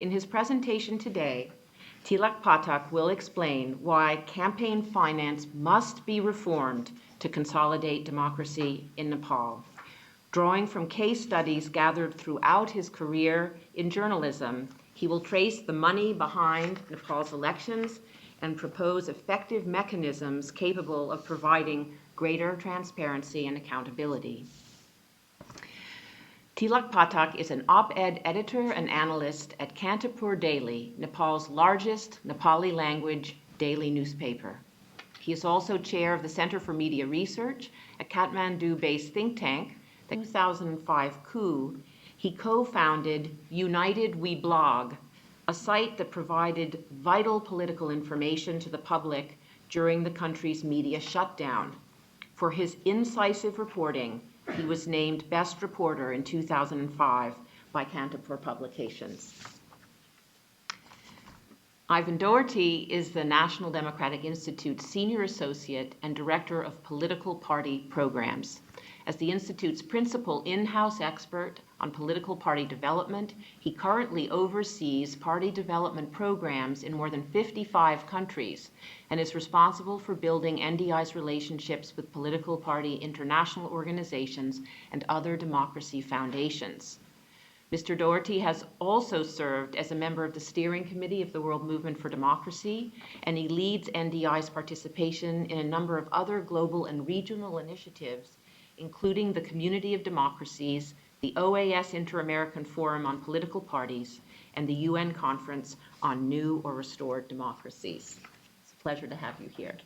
In his presentation today, Tilak Pathak will explain why campaign finance must be reformed to consolidate democracy in Nepal. Drawing from case studies gathered throughout his career in journalism, he will trace the money behind Nepal's elections and propose effective mechanisms capable of providing greater transparency and accountability. Tilak Pathak is an op-ed editor and analyst at Kantipur Daily, Nepal's largest Nepali language daily newspaper. He is also chair of the Center for Media Research, a Kathmandu-based think tank. The 2005 coup, he co-founded United We Blog, a site that provided vital political information to the public during the country's media shutdown. For his incisive reporting, he was named Best Reporter in 2005 by Kantipur Publications. Ivan Doherty is the National Democratic Institute's Senior Associate and Director of Political Party Programs. As the Institute's principal in-house expert on political party development, he currently oversees party development programs in more than 55 countries and is responsible for building NDI's relationships with political party international organizations and other democracy foundations. Mr. Doherty has also served as a member of the steering committee of the World Movement for Democracy, and he leads NDI's participation in a number of other global and regional initiatives, including the Community of Democracies, the OAS Inter-American Forum on Political Parties, and the UN Conference on New or Restored Democracies. It's a pleasure to have you here.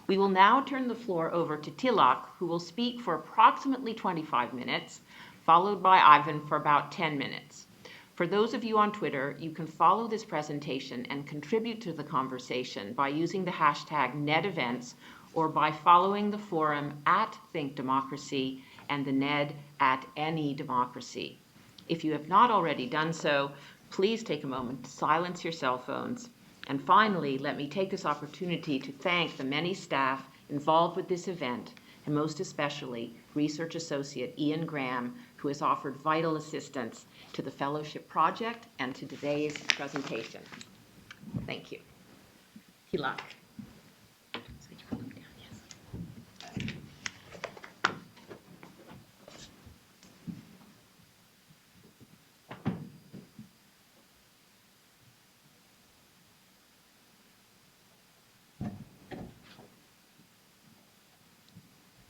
We will now turn the floor over to Tilak, who will speak for approximately 25 minutes, followed by Ivan for about 10 minutes. For those of you on Twitter, you can follow this presentation and contribute to the conversation by using the hashtag NEDEvents or by following the forum @ThinkDemocracy and the NED @AnyDemocracy. If you have not already done so, please take a moment to silence your cell phones. And finally, let me take this opportunity to thank the many staff involved with this event, and most especially Research Associate Ian Graham, who has offered vital assistance to the fellowship project and to today's presentation. Thank you. Tilak.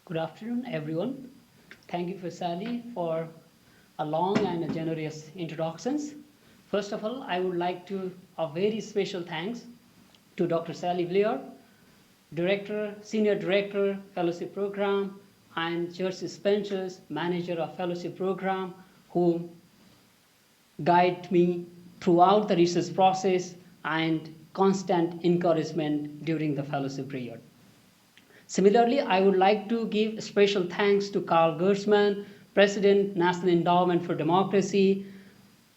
Good afternoon, everyone. Thank you, Sally, for a long and a generous introductions. First of all, I would like to a very special thanks to Dr. Sally Blair, Senior Director, Fellowship Program, and Jersey Spencer's Manager of Fellowship Program, who guide me throughout the research process and constant encouragement during the fellowship period. Similarly, I would like to give special thanks to Carl Gersman, President, National Endowment for Democracy,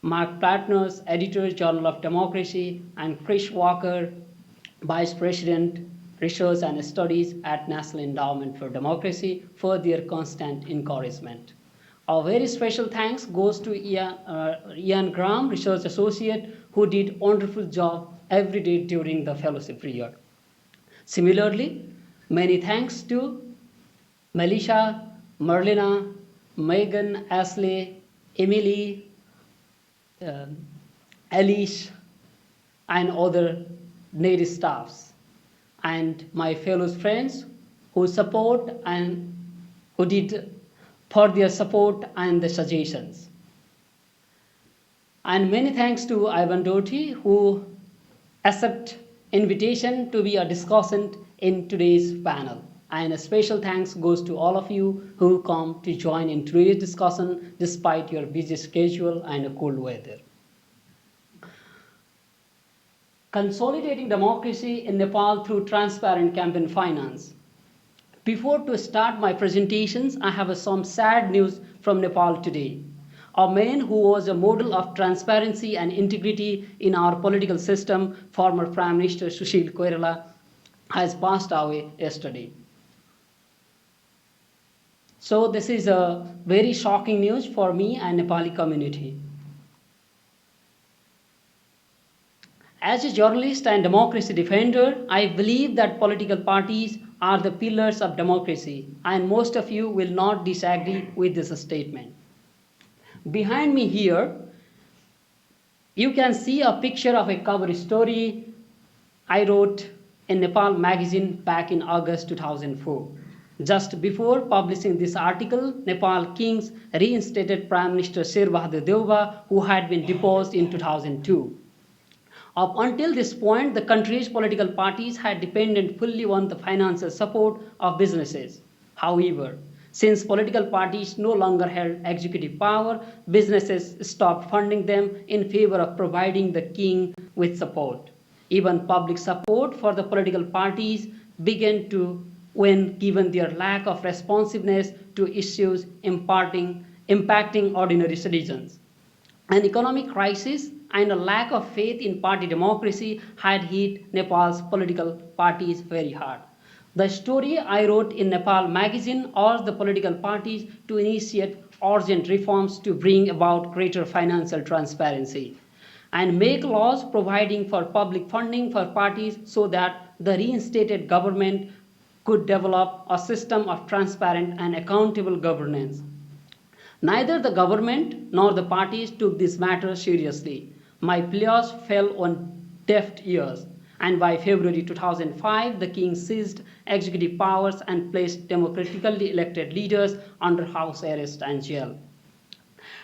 Mark Platners, Editor, Journal of Democracy, and Chris Walker, Vice President, Research and Studies at National Endowment for Democracy, for their constant encouragement. A very special thanks goes to Ian Graham, Research Associate, who did a wonderful job every day during the fellowship period. Similarly, many thanks to Melisha, Merlina, Megan, Ashley, Emily, Alice, and other NED staffs, and my fellow friends who support and who did for their support and the suggestions. And many thanks to Ivan Doherty, who accepted invitation to be a discussant in today's panel. And a special thanks goes to all of you who come to join in today's discussion despite your busy schedule and cold weather. Consolidating democracy in Nepal through transparent campaign finance. Before to start my presentations, I have some sad news from Nepal today. A man who was a model of transparency and integrity in our political system, former Prime Minister Sushil Koirala, has passed away yesterday. So this is a very shocking news for me and Nepali community. As a journalist and democracy defender, I believe that political parties are the pillars of democracy, and most of you will not disagree with this statement. Behind me here, you can see a picture of a cover story I wrote in Nepal magazine back in August 2004. Just before publishing this article, Nepal Kings reinstated Prime Minister Sher Bahadur Deuba, who had been deposed in 2002. Up until this point, the country's political parties had depended fully on the financial support of businesses. However, since political parties no longer held executive power, businesses stopped funding them in favor of providing the king with support. Even public support for the political parties began to wane given their lack of responsiveness to issues impacting ordinary citizens. An economic crisis and a lack of faith in party democracy had hit Nepal's political parties very hard. The story I wrote in Nepal magazine urged the political parties to initiate urgent reforms to bring about greater financial transparency and make laws providing for public funding for parties so that the reinstated government could develop a system of transparent and accountable governance. Neither the government nor the parties took this matter seriously. My pleas fell on deaf ears, and by February 2005, the king seized executive powers and placed democratically elected leaders under house arrest and jail.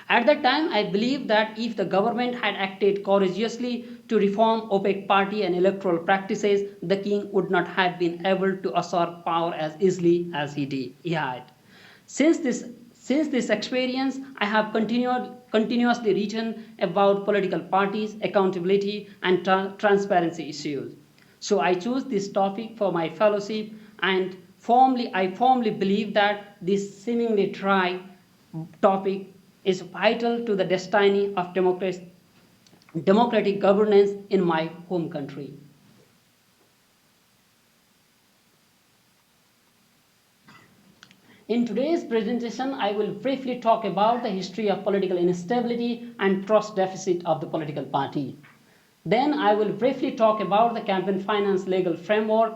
At that time, I believed that if the government had acted courageously to reform opaque party and electoral practices, the king would not have been able to usurp power as easily as he had. Since this experience, I have continuously written about political parties, accountability, and transparency issues. So I chose this topic for my fellowship, and I firmly believe that this seemingly dry topic is vital to the destiny of democratic governance in my home country. In today's presentation, I will briefly talk about the history of political instability and trust deficit of the political party. Then I will briefly talk about the campaign finance legal framework,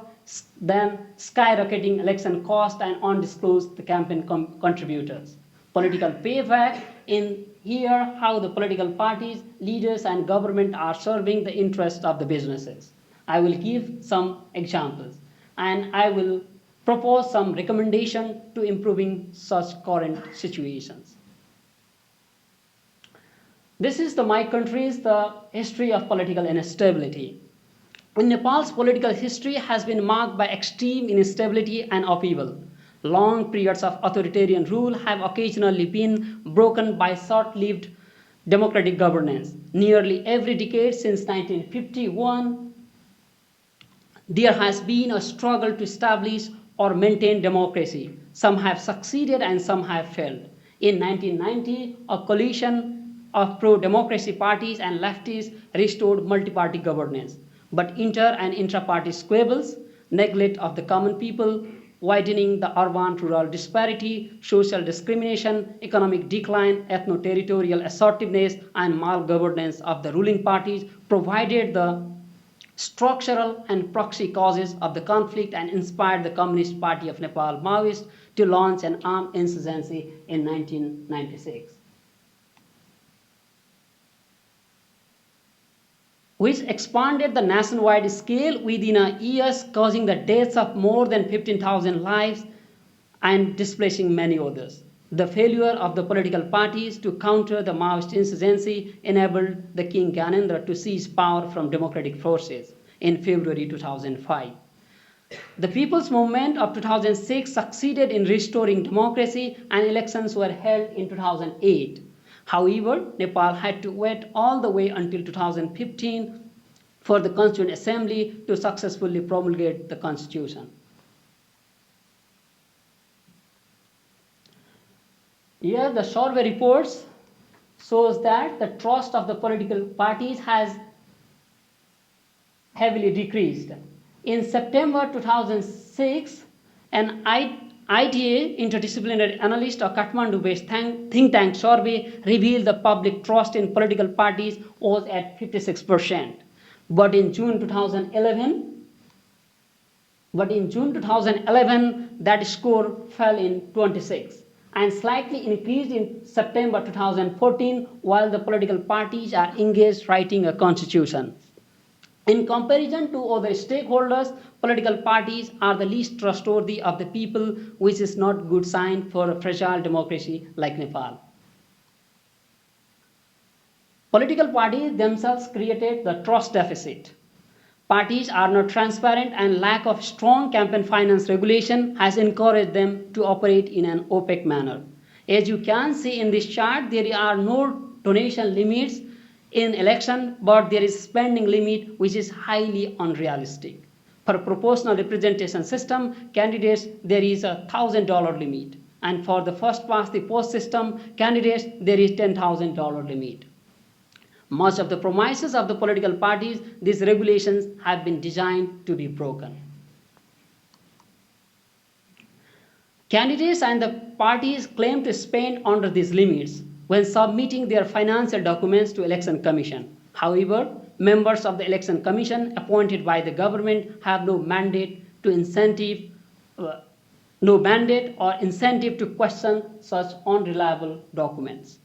then skyrocketing election cost and undisclosed the campaign contributors. Political payback in here how the political parties, leaders and government are serving the interests of the businesses. I will give some examples and I will propose some recommendation to improving such current situations. This is my country's the history of political instability. In Nepal's political history has been marked by extreme instability and upheaval. Long periods of authoritarian rule have occasionally been broken by short-lived democratic governance. Nearly every decade since 1951, there has been a struggle to establish or maintain democracy. Some have succeeded and some have failed. In 1990, a coalition of pro-democracy parties and leftists restored multi-party governance. But inter- and intra-party squabbles, neglect of the common people, widening the urban-rural disparity, social discrimination, economic decline, ethno-territorial assertiveness, and malgovernance of the ruling parties provided the structural and proxy causes of the conflict and inspired the Communist Party of Nepal Maoists to launch an armed insurgency in 1996. Which expanded the nationwide scale within a year, causing the deaths of more than 15,000 lives and displacing many others. The failure of the political parties to counter the Maoist insurgency enabled the King Gyanendra to seize power from democratic forces in February 2005. The People's Movement of 2006 succeeded in restoring democracy and elections were held in 2008. However, Nepal had to wait all the way until 2015 for the Constituent Assembly to successfully promulgate the Constitution. Here, the survey reports shows that the trust of the political parties has heavily decreased. In September 2006, an ITA, Interdisciplinary Analyst, a Kathmandu-based think tank survey revealed the public trust in political parties was at 56%. But in June 2011, that score fell in 26 and slightly increased in September 2014 while the political parties are engaged writing a constitution. In comparison to other stakeholders, political parties are the least trustworthy of the people, which is not a good sign for a fragile democracy like Nepal. Political parties themselves created the trust deficit. Parties are not transparent and lack of strong campaign finance regulation has encouraged them to operate in an opaque manner. As you can see in this chart, there are no donation limits in election, but there is spending limit which is highly unrealistic. For proportional representation system, candidates there is a $1,000 limit, and for the first past the post system candidates there is $10,000 limit. Much of the promises of the political parties, these regulations have been designed to be broken. Candidates and the parties claim to spend under these limits when submitting their financial documents to Election Commission. However, members of the Election Commission appointed by the government have no mandate or incentive to question such unreliable documents.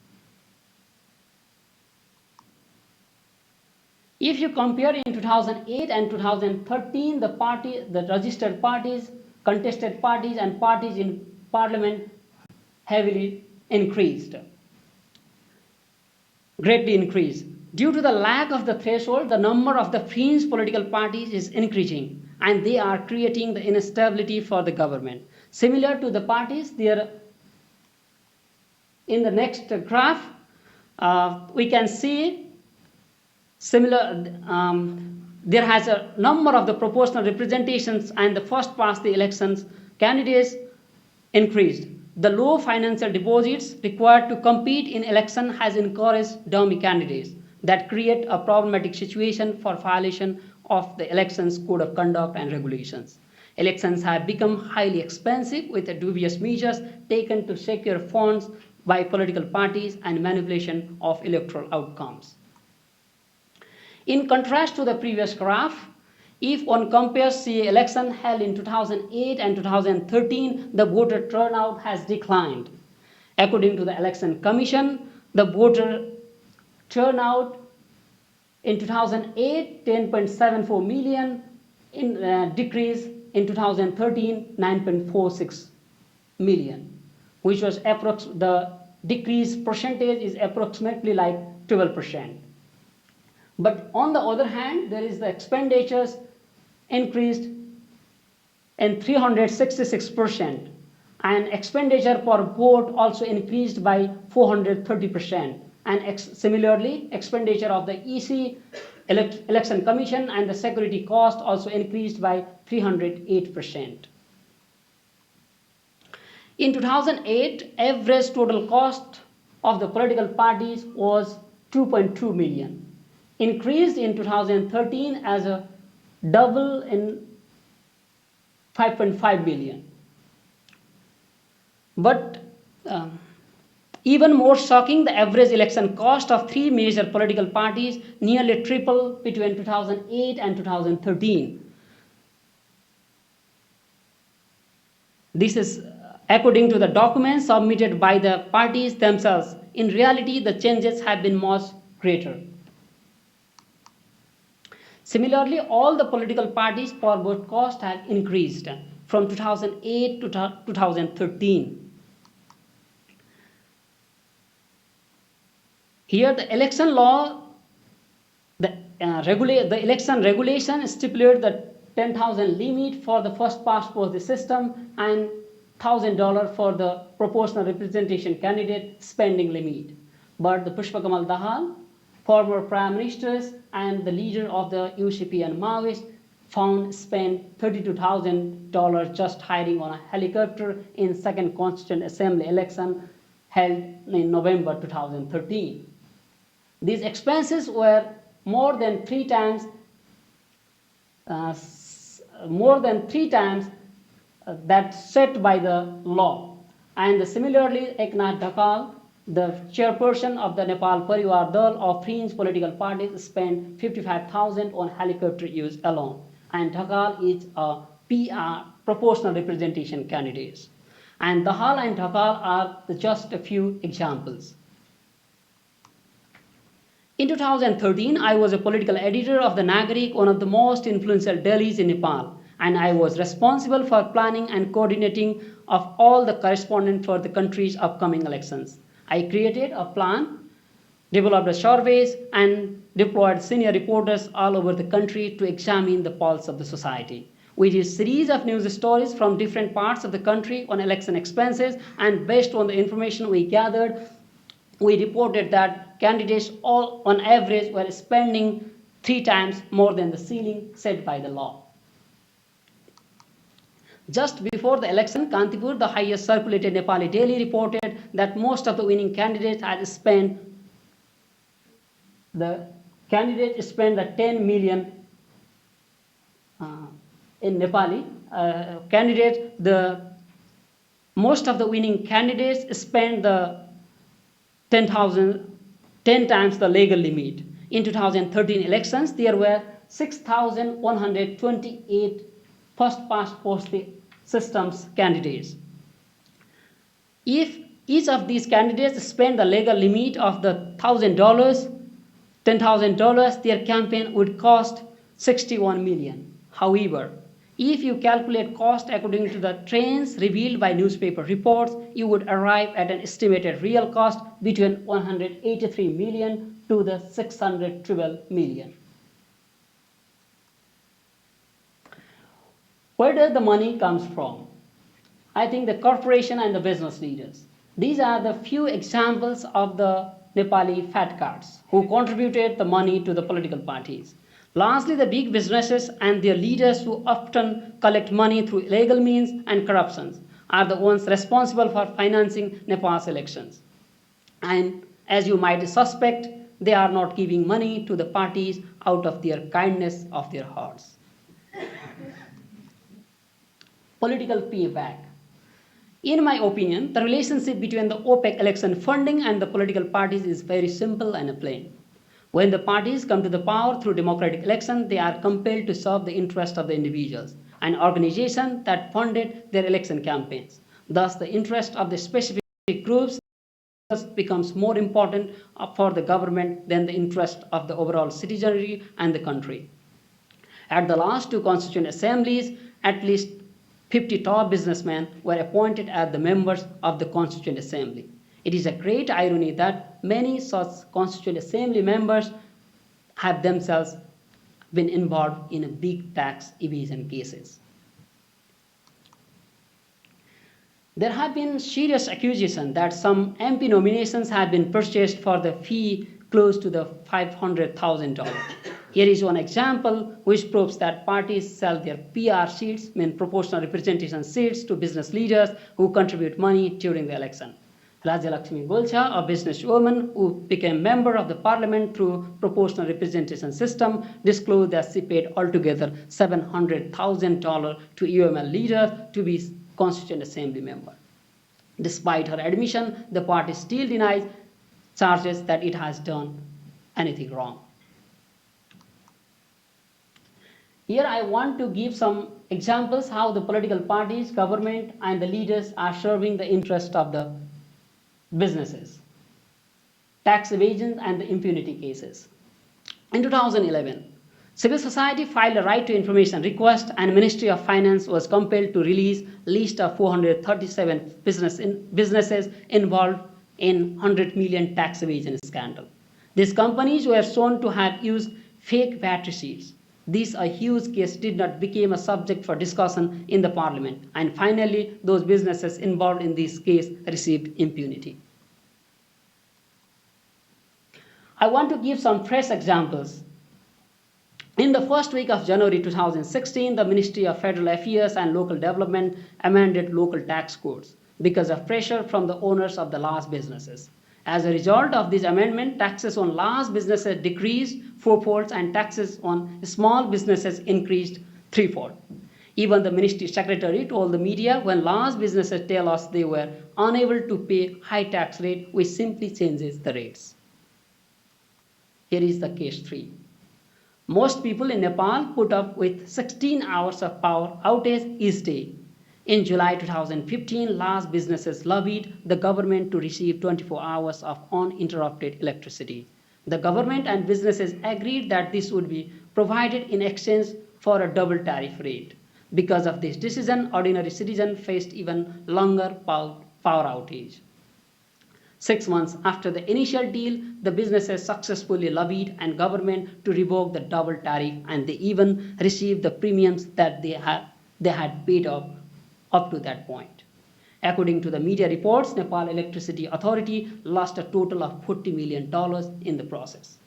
If you compare in 2008 and 2013, the registered parties, contested parties, and parties in parliament heavily increased, greatly increased. Due to the lack of the threshold, the number of the fringe political parties is increasing, and they are creating the instability for the government. Similar to the parties, there in the next graph, we can see there has a number of the proportional representations and the first past the elections candidates increased. The low financial deposits required to compete in election has encouraged dummy candidates that create a problematic situation for violation of the elections code of conduct and regulations. Elections have become highly expensive with the dubious measures taken to secure funds by political parties and manipulation of electoral outcomes. In contrast to the previous graph, if one compares the election held in 2008 and 2013, the voter turnout has declined. According to the Election Commission, the voter turnout in 2008, 10.74 million, decrease in 2013, 9.46 million, which was the decrease percentage is approximately like 12%. But on the other hand, there is the expenditures increased in 366%, and expenditure per vote also increased by 430%. And similarly, expenditure of the EC, Election Commission, and the security cost also increased by 308%. In 2008, average total cost of the political parties was 2.2 million. Increased in 2013 as a double in 5.5 billion. But even more shocking, the average election cost of three major political parties nearly tripled between 2008 and 2013. This is according to the documents submitted by the parties themselves. In reality, the changes have been much greater. Similarly, all the political parties per vote cost have increased from 2008 to 2013. Here, the election law, the election regulation stipulated the 10,000 limit for the first past post the system and $1,000 for the proportional representation candidate spending limit. But the Pushpakamal Dahal, former prime ministers and the leader of the UCP and Maoist, spent $32,000 just hiring on a helicopter in second Constituent Assembly election held in November 2013. These expenses were more than three times that set by the law. And similarly, Eknath Dhakal, the chairperson of the Nepal Parivar Dal of fringe political parties spent 55,000 on helicopter use alone, and Dhakal is a PR proportional representation candidates. And Dahal and Dhakal are just a few examples. In 2013, I was a political editor of the Nagarik, one of the most influential dailies in Nepal, and I was responsible for planning and coordinating of all the correspondence for the country's upcoming elections. I created a plan, developed surveys, and deployed senior reporters all over the country to examine the pulse of the society. We did a series of news stories from different parts of the country on election expenses, and based on the information we gathered, we reported that candidates all on average were spending 3 times more than the ceiling set by the law. Just before the election, Kantipur, the highest circulated Nepali daily, reported that most of the winning candidates had spent the 10 million in Nepali. Most of the winning candidates spent the 10 times the legal limit. In 2013 elections, there were 6,128 first past post systems candidates. If each of these candidates spent the legal limit of the $10,000, their campaign would cost 61 million. However, if you calculate cost according to the trends revealed by newspaper reports, you would arrive at an estimated real cost between 183 million to the 612 million. Where does the money comes from? I think the corporation and the business leaders. These are the few examples of the Nepali fat cats who contributed the money to the political parties. Largely, the big businesses and their leaders who often collect money through illegal means and corruptions are the ones responsible for financing Nepal's elections. And as you might suspect, they are not giving money to the parties out of their kindness of their hearts. Political payback. In my opinion, the relationship between the OPEC election funding and the political parties is very simple and plain. When the parties come to the power through democratic election, they are compelled to serve the interest of the individuals and organizations that funded their election campaigns. Thus, the interest of the specific groups becomes more important for the government than the interest of the overall citizenry and the country. At the last 2 constituent assemblies, at least 50 top businessmen were appointed as the members of the Constituent Assembly. It is a great irony that many such Constituent Assembly members have themselves been involved in big tax evasion cases. There have been serious accusations that some MP nominations have been purchased for the fee close to the $500,000. Here is one example which proves that parties sell their PR seats, proportional representation seats, to business leaders who contribute money during the election. Rajya Lakshmi Golcha, a businesswoman who became member of the parliament through proportional representation system, disclosed that she paid altogether $700,000 to UML leaders to be Constituent Assembly member. Despite her admission, the party still denies charges that it has done anything wrong. Here I want to give some examples how the political parties, government, and the leaders are serving the interest of the businesses. Tax evasion and the impunity cases. In 2011, civil society filed a right to information request, and Ministry of Finance was compelled to release a list of 437 businesses involved in 100 million tax evasion scandal. These companies were shown to have used fake VAT receipts. This a huge case did not become a subject for discussion in the parliament, and finally those businesses involved in this case received impunity. I want to give some fresh examples. In the first week of January 2016, the Ministry of Federal Affairs and Local Development amended local tax codes because of pressure from the owners of the large businesses. As a result of this amendment, taxes on large businesses decreased 4-fold and taxes on small businesses increased 3-fold. Even the ministry secretary told the media when large businesses tell us they were unable to pay high tax rate, we simply changes the rates. Here is the case 3. Most people in Nepal put up with 16 hours of power outage each day. In July 2015, large businesses lobbied the government to receive 24 hours of uninterrupted electricity. The government and businesses agreed that this would be provided in exchange for a double tariff rate. Because of this decision, ordinary citizens faced even longer power outage. 6 months after the initial deal, the businesses successfully lobbied and government to revoke the double tariff, and they even received the premiums that they had paid up to that point. According to the media reports, Nepal Electricity Authority lost a total of $40 million in the process.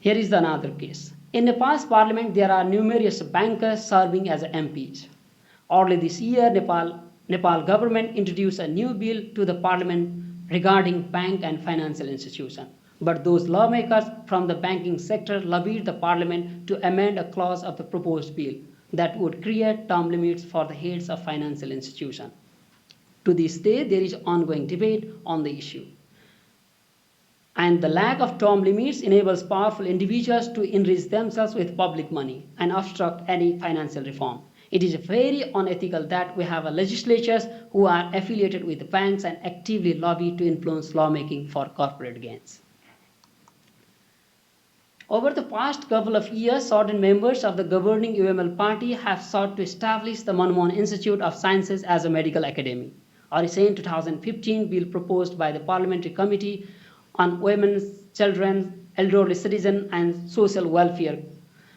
Here is another case. In Nepal's parliament, there are numerous bankers serving as MPs. Early this year, Nepal government introduced a new bill to the parliament regarding bank and financial institutions. But those lawmakers from the banking sector lobbied the parliament to amend a clause of the proposed bill that would create term limits for the heads of financial institutions. To this day, there is ongoing debate on the issue. And the lack of term limits enables powerful individuals to enrich themselves with public money and obstruct any financial reform. It is very unethical that we have legislatures who are affiliated with banks and actively lobby to influence lawmaking for corporate gains. Over the past couple of years, certain members of the governing UML party have sought to establish the Manmohan Institute of Sciences as a medical academy. A recent 2015 bill proposed by the Parliamentary Committee on Women's, Children, Elderly Citizen and Social Welfare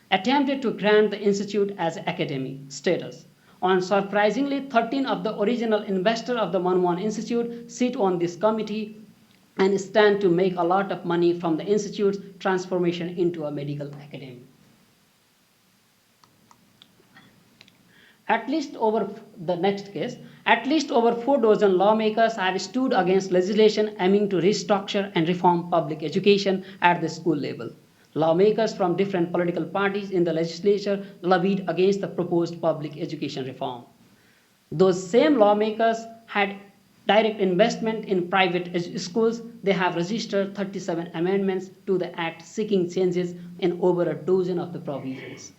attempted to grant the institute as academy status. Unsurprisingly, 13 of the original investors of the Manmohan Institute sit on this committee and stand to make a lot of money from the institute's transformation into a medical academy. At least over 4 dozen lawmakers have stood against legislation aiming to restructure and reform public education at the school level. Lawmakers from different political parties in the legislature lobbied against the proposed public education reform. Those same lawmakers had direct investment in private schools. They have registered 37 amendments to the Act seeking changes in over a dozen of the provisions.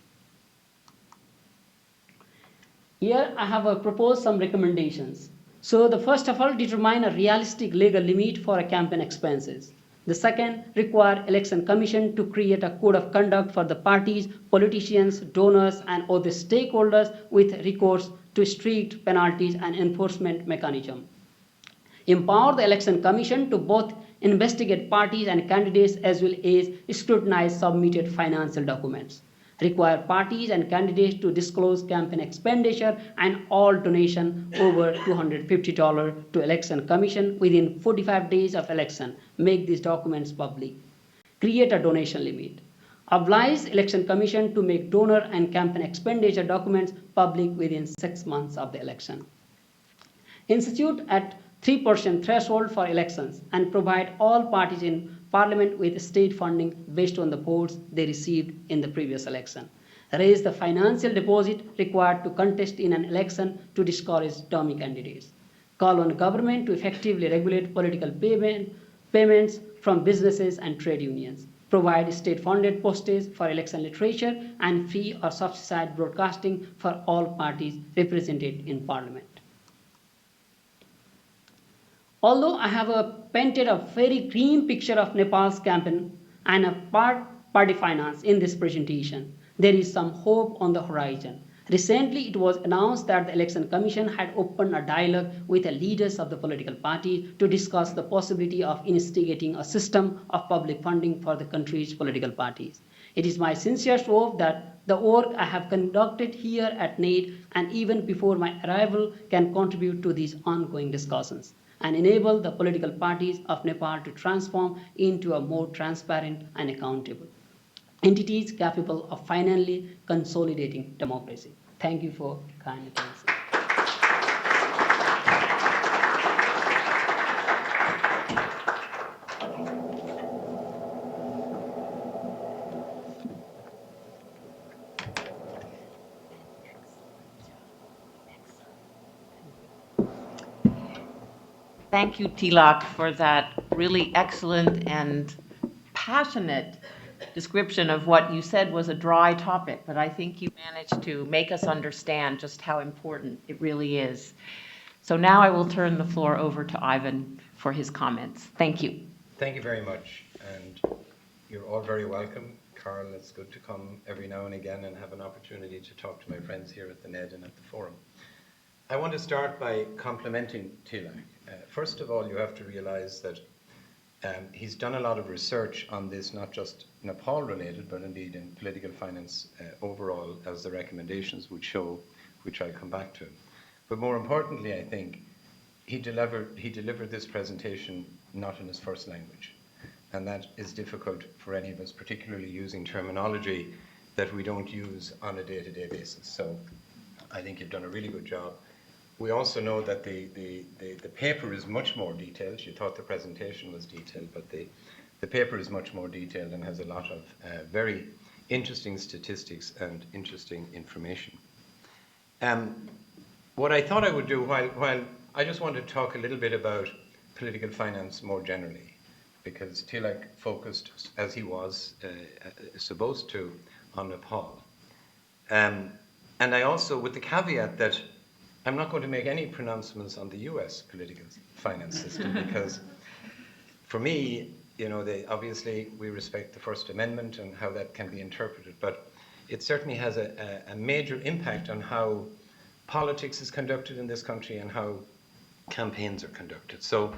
Here I have proposed some recommendations. So the first of all, determine a realistic legal limit for campaign expenses. The second, require election commission to create a code of conduct for the parties, politicians, donors, and other stakeholders with recourse to strict penalties and enforcement mechanism. Empower the election commission to both investigate parties and candidates as well as scrutinize submitted financial documents. Require parties and candidates to disclose campaign expenditure and all donation over $250 to election commission within 45 days of election. Make these documents public. Create a donation limit. Oblige election commission to make donor and campaign expenditure documents public within 6 months of the election. Institute at 3% threshold for elections and provide all parties in Parliament with state funding based on the votes they received in the previous election. Raise the financial deposit required to contest in an election to discourage dummy candidates. Call on government to effectively regulate political payments from businesses and trade unions. Provide state-funded postage for election literature and free or subsidized broadcasting for all parties represented in Parliament. Although I have painted a very grim picture of Nepal's campaign and a party finance in this presentation, there is some hope on the horizon. Recently, it was announced that the Election Commission had opened a dialogue with the leaders of the political parties to discuss the possibility of instigating a system of public funding for the country's political parties. It is my sincere hope that the work I have conducted here at NAID and even before my arrival can contribute to these ongoing discussions and enable the political parties of Nepal to transform into a more transparent and accountable entities capable of finally consolidating democracy. Thank you for kind attention. Thank you, Tilak, for that really excellent and passionate description of what you said was a dry topic, but I think you managed to make us understand just how important it really is. So now I will turn the floor over to Ivan for his comments. Thank you. Thank you very much, and you're all very welcome. Carl, it's good to come every now and again and have an opportunity to talk to my friends here at the NED and at the forum. I want to start by complimenting Tilak. First of all, you have to realize that he's done a lot of research on this, not just Nepal related, but indeed in political finance overall, as the recommendations would show, which I'll come back to. But more importantly, I think he delivered this presentation not in his first language. And that is difficult for any of us, particularly using terminology that we don't use on a day-to-day basis. So I think you've done a really good job. We also know that the paper is much more detailed. You thought the presentation was detailed, but the paper is much more detailed and has a lot of very interesting statistics and interesting information. What I thought I would do, while I just want to talk a little bit about political finance more generally, because Tilak focused, as he was supposed to, on Nepal. And I also, with the caveat that I'm not going to make any pronouncements on the US political finance system, because for me, you know, obviously we respect the First Amendment and how that can be interpreted, but it certainly has a major impact on how politics is conducted in this country and how campaigns are conducted. So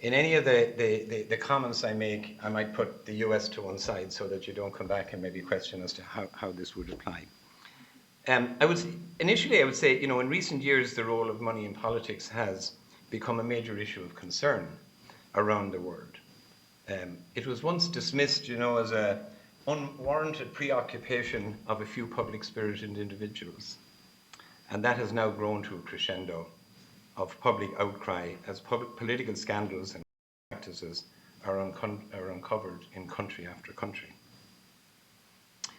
in any of the comments I make, I might put the US to one side so that you don't come back and maybe question as to how this would apply. Initially I would say, you know, in recent years, the role of money in politics has become a major issue of concern around the world. It was once dismissed, you know, as an unwarranted preoccupation of a few public-spirited individuals. And that has now grown to a crescendo of public outcry as political scandals and practices are uncovered in country after country.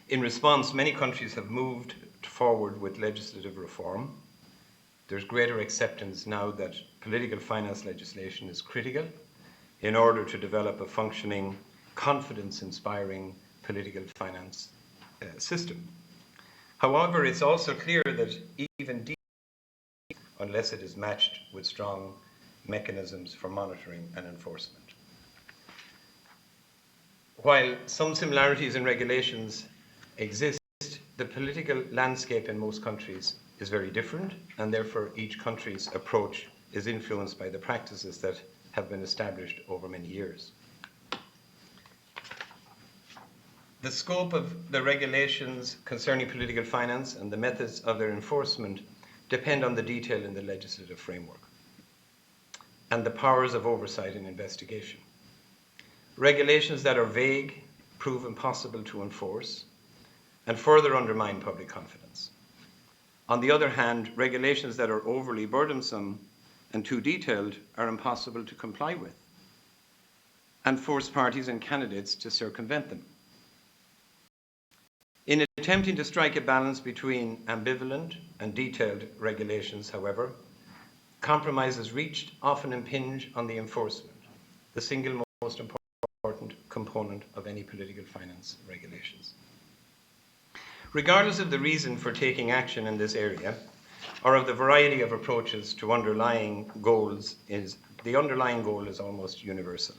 In response, many countries have moved forward with legislative reform. There's greater acceptance now that political finance legislation is critical in order to develop a functioning, confidence-inspiring political finance system. However, it's also clear that even unless it is matched with strong mechanisms for monitoring and enforcement. While some similarities in regulations exist, the political landscape in most countries is very different, and therefore each country's approach is influenced by the practices that have been established over many years. The scope of the regulations concerning political finance and the methods of their enforcement depend on the detail in the legislative framework and the powers of oversight and investigation. Regulations that are vague prove impossible to enforce and further undermine public confidence. On the other hand, regulations that are overly burdensome and too detailed are impossible to comply with and force parties and candidates to circumvent them. In attempting to strike a balance between ambivalent and detailed regulations, however, compromises reached often impinge on the enforcement, the single most important component of any political finance regulations. Regardless of the reason for taking action in this area, or of the variety of approaches to underlying goals, the underlying goal is almost universal: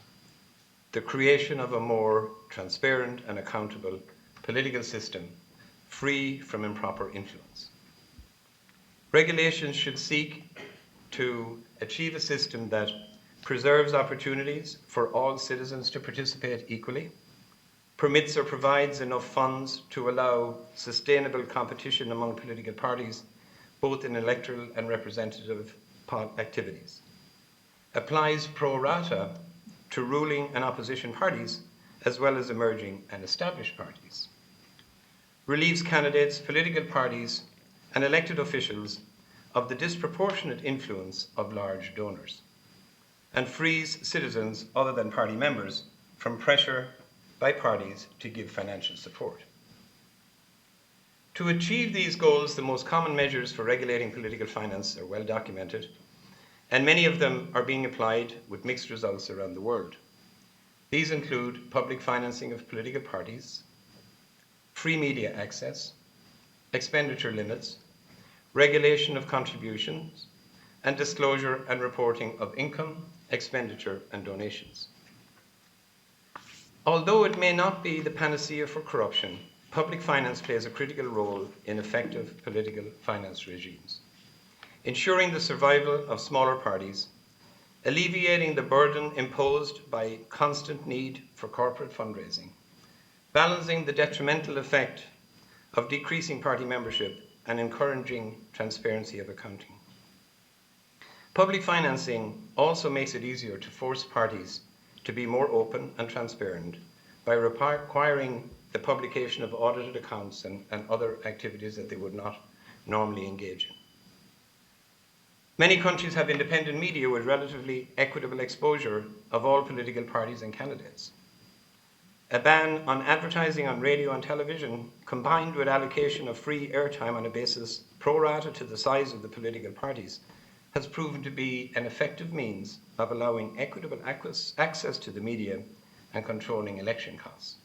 the creation of a more transparent and accountable political system free from improper influence. Regulations should seek to achieve a system that preserves opportunities for all citizens to participate equally, permits or provides enough funds to allow sustainable competition among political parties, both in electoral and representative activities, applies pro rata to ruling and opposition parties, as well as emerging and established parties, relieves candidates, political parties, and elected officials of the disproportionate influence of large donors, and frees citizens other than party members from pressure by parties to give financial support. To achieve these goals, the most common measures for regulating political finance are well documented and many of them are being applied with mixed results around the world. These include public financing of political parties, free media access, expenditure limits, regulation of contributions, and disclosure and reporting of income, expenditure, and donations. Although it may not be the panacea for corruption, public finance plays a critical role in effective political finance regimes, ensuring the survival of smaller parties, alleviating the burden imposed by constant need for corporate fundraising, balancing the detrimental effect of decreasing party membership, and encouraging transparency of accounting. Public financing also makes it easier to force parties to be more open and transparent by requiring the publication of audited accounts and other activities that they would not normally engage in. Many countries have independent media with relatively equitable exposure of all political parties and candidates. A ban on advertising on radio and television, combined with allocation of free airtime on a basis pro rata to the size of the political parties, has proven to be an effective means of allowing equitable access to the media and controlling election costs.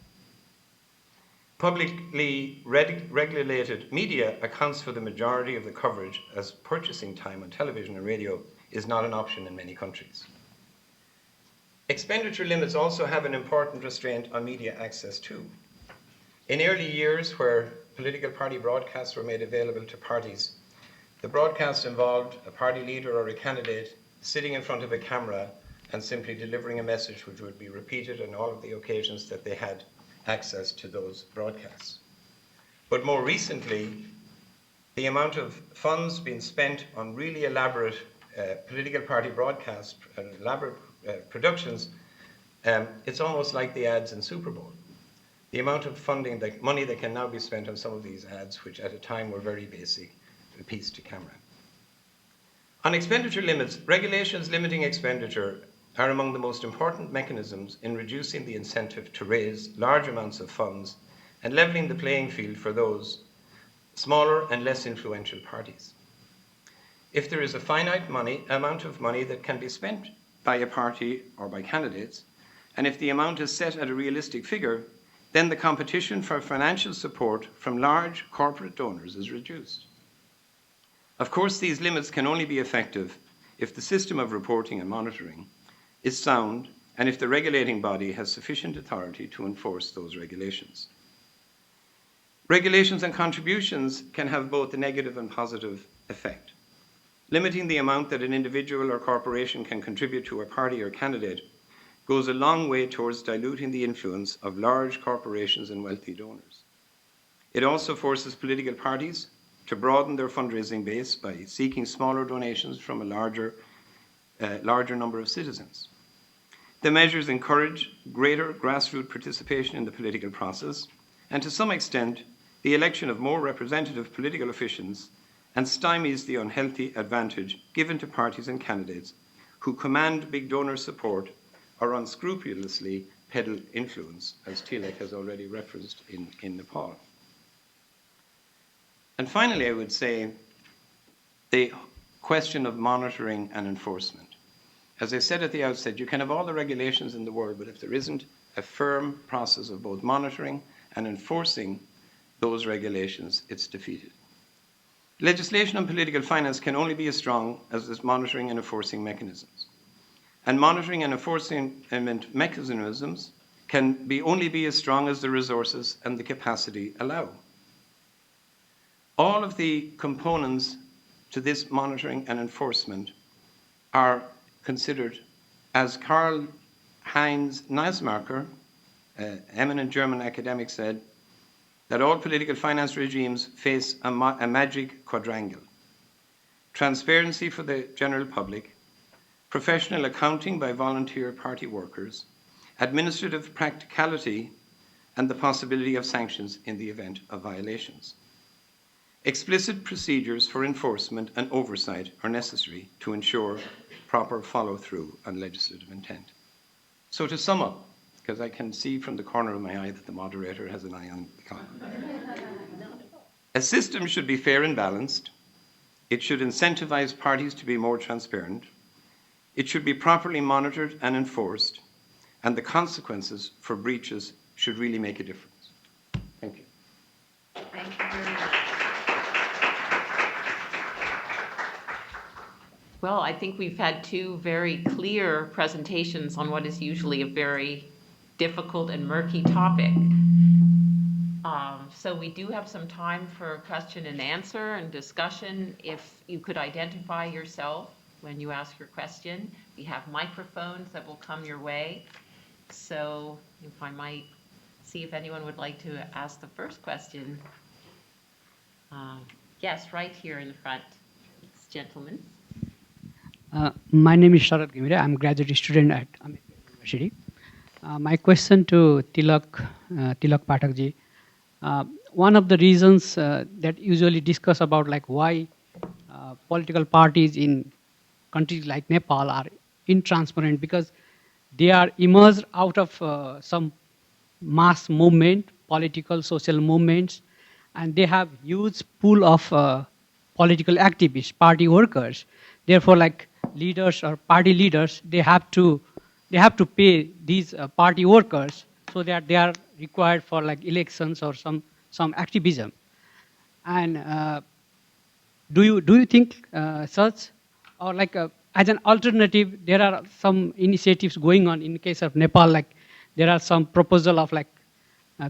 Publicly regulated media accounts for the majority of the coverage, as purchasing time on television and radio is not an option in many countries. Expenditure limits also have an important restraint on media access too. In early years, where political party broadcasts were made available to parties, the broadcast involved a party leader or a candidate sitting in front of a camera and simply delivering a message which would be repeated on all of the occasions that they had access to those broadcasts. But more recently, the amount of funds being spent on really elaborate political party broadcasts and elaborate productions, it's almost like the ads in Super Bowl. The amount of funding, money that can now be spent on some of these ads, which at a time were very basic, piece to camera. On expenditure limits, regulations limiting expenditure are among the most important mechanisms in reducing the incentive to raise large amounts of funds and levelling the playing field for those smaller and less influential parties. If there is a finite amount of money that can be spent by a party or by candidates, and if the amount is set at a realistic figure, then the competition for financial support from large corporate donors is reduced. Of course, these limits can only be effective if the system of reporting and monitoring is sound and if the regulating body has sufficient authority to enforce those regulations. Regulations and contributions can have both a negative and positive effect. Limiting the amount that an individual or corporation can contribute to a party or candidate goes a long way towards diluting the influence of large corporations and wealthy donors. It also forces political parties to broaden their fundraising base by seeking smaller donations from a larger number of citizens. The measures encourage greater grassroots participation in the political process, and to some extent, the election of more representative political officials, and stymies the unhealthy advantage given to parties and candidates who command big donor support or unscrupulously peddle influence, as Tilak has already referenced in Nepal. And finally, I would say the question of monitoring and enforcement. As I said at the outset, you can have all the regulations in the world, but if there isn't a firm process of both monitoring and enforcing those regulations, it's defeated. Legislation on political finance can only be as strong as its monitoring and enforcing mechanisms. And monitoring and enforcement mechanisms can only be as strong as the resources and the capacity allow. All of the components to this monitoring and enforcement are considered, as Karl-Heinz Nasmacher, an eminent German academic, said, that all political finance regimes face a magic quadrangle: transparency for the general public, professional accounting by volunteer party workers, administrative practicality, and the possibility of sanctions in the event of violations. Explicit procedures for enforcement and oversight are necessary to ensure proper follow-through on legislative intent. So to sum up, because I can see from the corner of my eye that the moderator has an eye on the clock. A system should be fair and balanced. It should incentivize parties to be more transparent. It should be properly monitored and enforced, and the consequences for breaches should really make a difference. Thank you. Thank you very much. Well, I think we've had two very clear presentations on what is usually a very difficult and murky topic. So we do have some time for question and answer and discussion. If you could identify yourself when you ask your question. We have microphones that will come your way. So if I might see if anyone would like to ask the first question. Yes, right here in the front. This gentleman. My name is Sharad Gimire. I'm a graduate student at American University. My question to Tilak Pathak ji. One of the reasons that usually discuss about like why political parties in countries like Nepal are intransparent, because they are emerged out of some mass movement, political, social movements, and they have huge pool of political activists, party workers. Therefore, like leaders or party leaders, they have to pay these party workers so that they are required for like elections or some activism. And do you think such, or like as an alternative, there are some initiatives going on in case of Nepal, like there are some proposal of like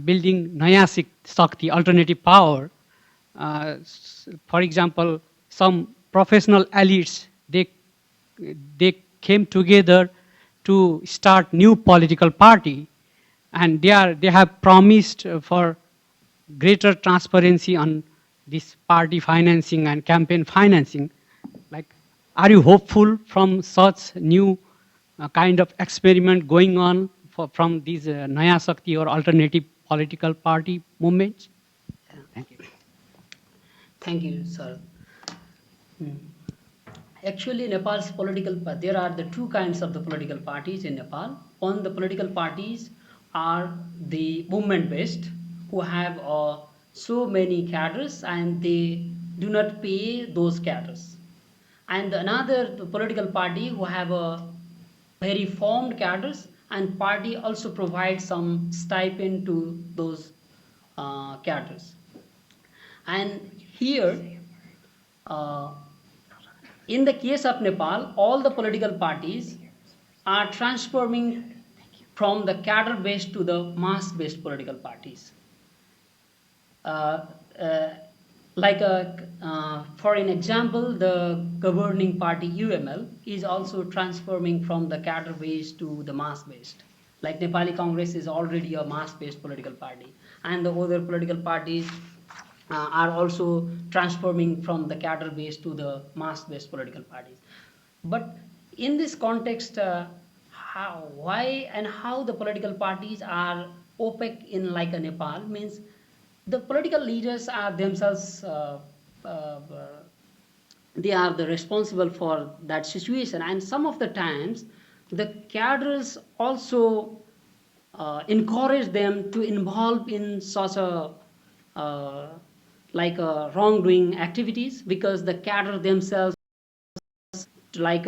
building Naya Shakti, alternative power. For example, some professional elites, they came together to start new political party, and they have promised for greater transparency on this party financing and campaign financing. Like, are you hopeful from such new kind of experiment going on from these Naya Shakti or alternative political party movements? Thank you. Thank you, sir. Actually, Nepal's there are the two kinds of the political parties in Nepal. One, the political parties are the movement-based, who have so many cadres and they do not pay those cadres. And another the political party who have a very formed cadres, and party also provides some stipend to those cadres. And here, uh, in the case of Nepal, all the political parties are transforming from the cadre-based to the mass-based political parties. Uh, uh, for an example, the governing party UML is also transforming from the cadre-based to the mass-based. Like Nepali Congress is already a mass-based political party, and the other political parties are also transforming from the cadre-based to the mass-based political parties. But in this context, why and how the political parties are opaque in like a Nepal means the political leaders are themselves uh, they are the responsible for that situation, and some of the times the cadres also encourage them to involve in such a uh, wrongdoing activities, because the cadre themselves like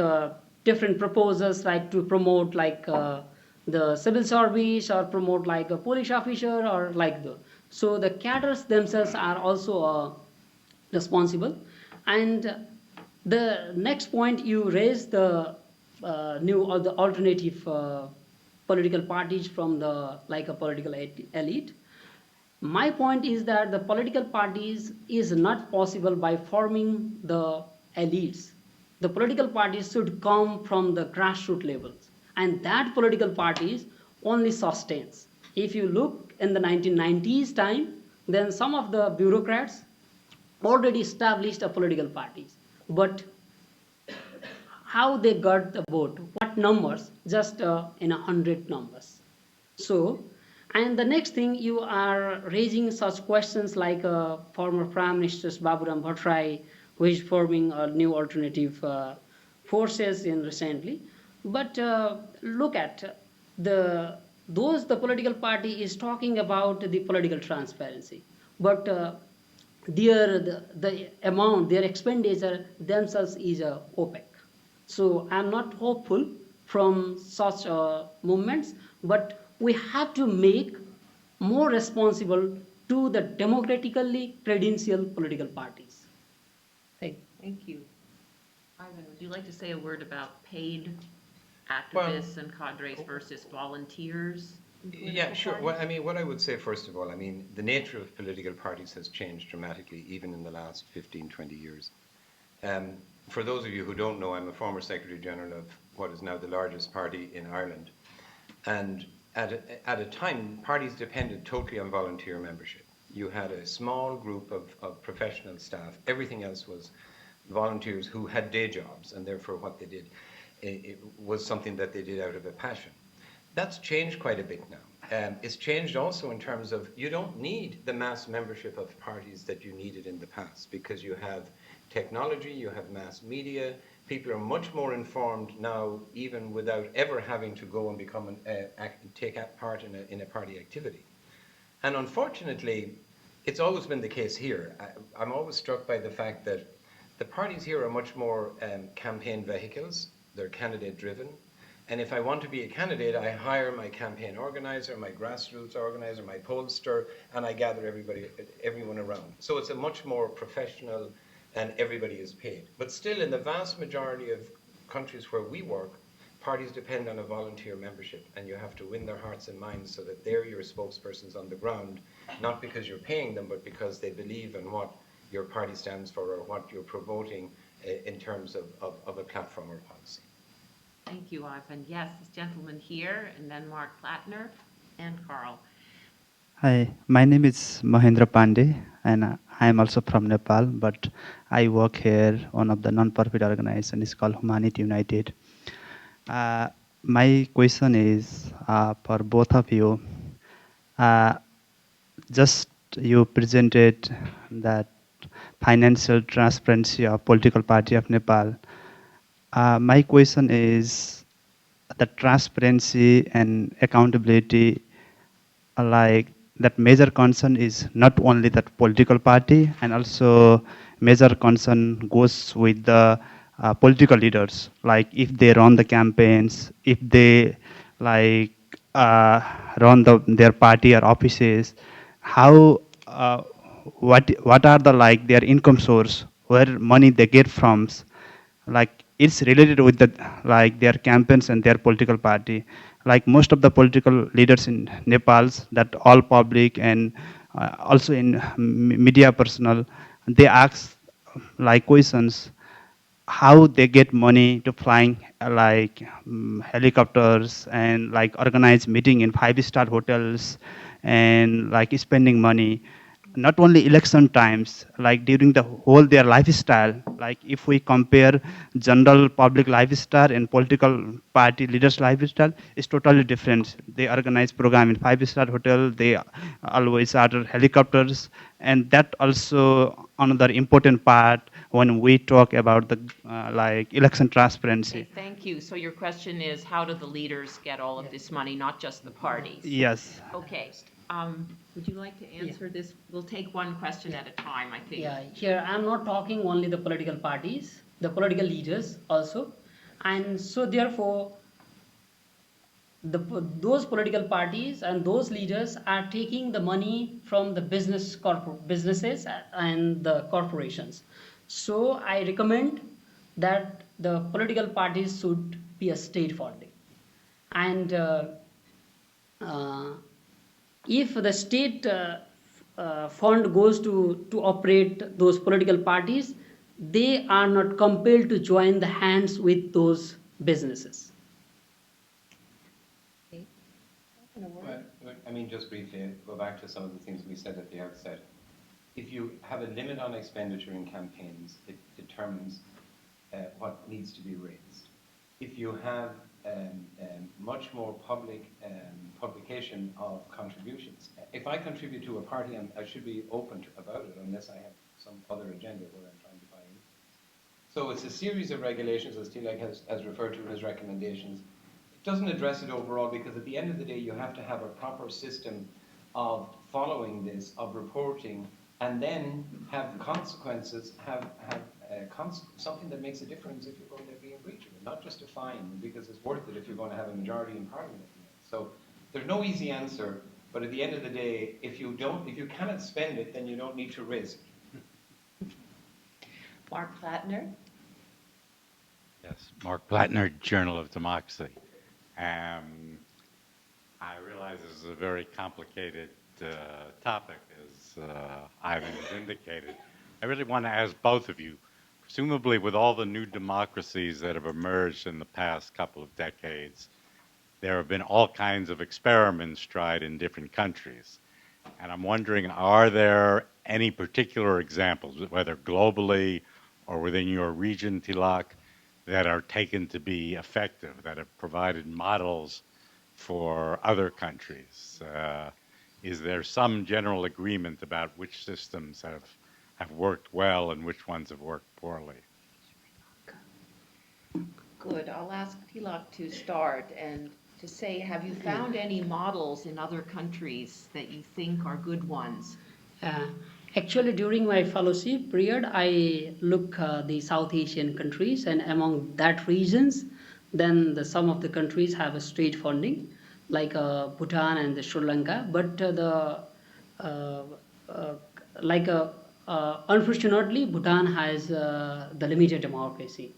different proposals like to promote the civil service or promote like a police officer or like the, so the cadres themselves are also responsible. And the next point you raised, the new or the alternative political parties from the like a political elite. My point is that the political parties is not possible by forming the elites. The political parties should come from the grassroots levels, and that political parties only sustains. If you look in the 1990s time, then some of the bureaucrats already established a political parties, but how they got the vote, what numbers, just in 100 numbers. So, and the next thing, you are raising such questions like former Prime Minister Baburam Bhattarai, who is forming a new alternative forces in recently. But look at the political party is talking about the political transparency, but the amount, their expenditure themselves is opaque. So I'm not hopeful from such movements, but we have to make more responsible to the democratically credentialed political parties. Thank you. Thank you. Ivan, would you like to say a word about paid Well, activists and cadres versus volunteers in yeah, political sure. parties? Well, I mean, what I would say, first of all, I mean, the nature of political parties has changed dramatically, even in the last 15, 20 years. Um, for those of you who don't know, I'm a former Secretary General of what is now the largest party in Ireland. And at a time, parties depended totally on volunteer membership. You had a small group of professional staff. Everything else was volunteers who had day jobs, and therefore what they did it was something that they did out of a passion. That's changed quite a bit now. It's changed also in terms of you don't need the mass membership of parties that you needed in the past because you have technology, you have mass media. People are much more informed now, even without ever having to go and take part in a party activity. And unfortunately, it's always been the case here. I'm always struck by the fact that the parties here are much more campaign vehicles. They're candidate driven. And if I want to be a candidate, I hire my campaign organizer, my grassroots organizer, my pollster, and I gather everyone around. So it's a much more professional, and everybody is paid. But still, in the vast majority of countries where we work, parties depend on a volunteer membership, and you have to win their hearts and minds so that they're your spokespersons on the ground, not because you're paying them, but because they believe in what your party stands for or what you're promoting in terms of a platform or policy. Thank you, Ivan. Yes, this gentleman here, and then Mark Plattner and Carl. Hi, my name is Mahendra Pandey, and I am also from Nepal, but I work here. One of the non-profit organization is called Humanity United. My question is for both of you. Uh, just you presented that financial transparency of political party of Nepal. My question is the transparency and accountability, like that major concern is not only that political party, and also major concern goes with the political leaders, like if they run the campaigns, if they like run their party or offices, how what are the like their income source, where money they get from, like it's related with the like their campaigns and their political party. Like most of the political leaders in Nepal's, that all public and also in media personnel, they ask like questions how they get money to flying helicopters and like organize meeting in five-star hotels and like spending money not only election times, like during the whole their lifestyle. Like if we compare general public lifestyle and political party leaders lifestyle, is totally different. They organize program in five-star hotel, they always charter helicopters, and that also another important part when we talk about the like election transparency. Okay, thank you. So your question is, how do the leaders get all of this money, not just the parties? Yes. Okay. Would you like to answer this? We'll take one question at a time, I think. Yeah, here I'm not talking only the political parties, the political leaders also. And so therefore, those political parties and those leaders are taking the money from the businesses and the corporations. So I recommend that the political parties should be a state funding. And uh, if the state fund goes to operate those political parties, they are not compelled to join the hands with those businesses. Well, I mean, just briefly, go back to some of the things we said at the outset. If you have a limit on expenditure in campaigns, it determines what needs to be raised. If you have much more publication of contributions, if I contribute to a party, I should be open about it unless I have some other agenda where I'm trying to buy in. So it's a series of regulations, as Tilak has referred to in his recommendations. It doesn't address it overall because at the end of the day, you have to have a proper system of following this, of reporting, and then have consequences, have something that makes a difference if you're going to be in breach of it. not just a fine, because it's worth it if you're going to have a majority in Parliament. So there's no easy answer, but at the end of the day, if you cannot spend it, then you don't need to raise it. Mark Plattner? Yes, Mark Plattner, Journal of Democracy. I realize this is a very complicated topic, as Ivan has indicated. I really want to ask both of you, presumably with all the new democracies that have emerged in the past couple of decades, there have been all kinds of experiments tried in different countries. And I'm wondering, are there any particular examples, whether globally or within your region, Tilak, that are taken to be effective, that have provided models for other countries? Is there some general agreement about which systems have worked well and which ones have worked poorly? Good. I'll ask Tilak to start and to say, have you found any models in other countries that you think are good ones? Actually, during my fellowship period, I look the South Asian countries, and among that regions, then some of the countries have a state funding, like Bhutan and the Sri Lanka. But unfortunately, Bhutan has the limited democracy,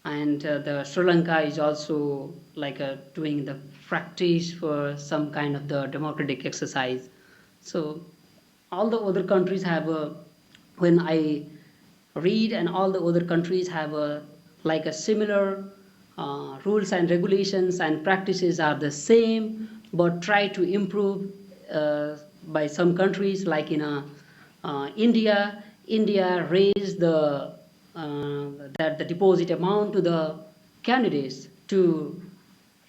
and the Sri Lanka is also like doing the practice for some kind of the democratic exercise. So all the other countries have when I read, and all the other countries have like a similar rules and regulations and practices are the same, but try to improve by some countries, like in India raised the deposit amount to the candidates to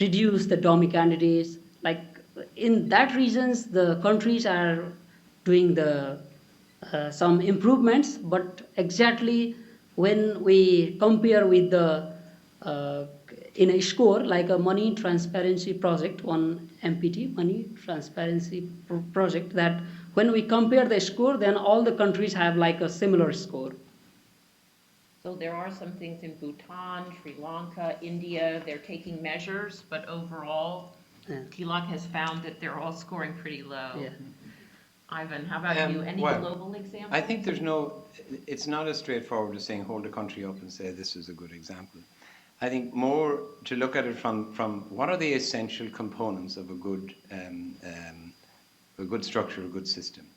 reduce the dummy candidates. Like in that regions, the countries are doing the some improvements, but exactly when we compare with the in a score, like a money transparency project, one MPT money transparency project, that when we compare the score, then all the countries have like a similar score. So there are some things in Bhutan, Sri Lanka, India, they're taking measures, but overall, Tilak has found that they're all scoring pretty low. Yeah. Ivan, how about you? Any well, global examples? I think it's not as straightforward as saying hold a country up and say this is a good example. I think more to look at it from what are the essential components of a good structure, a good system.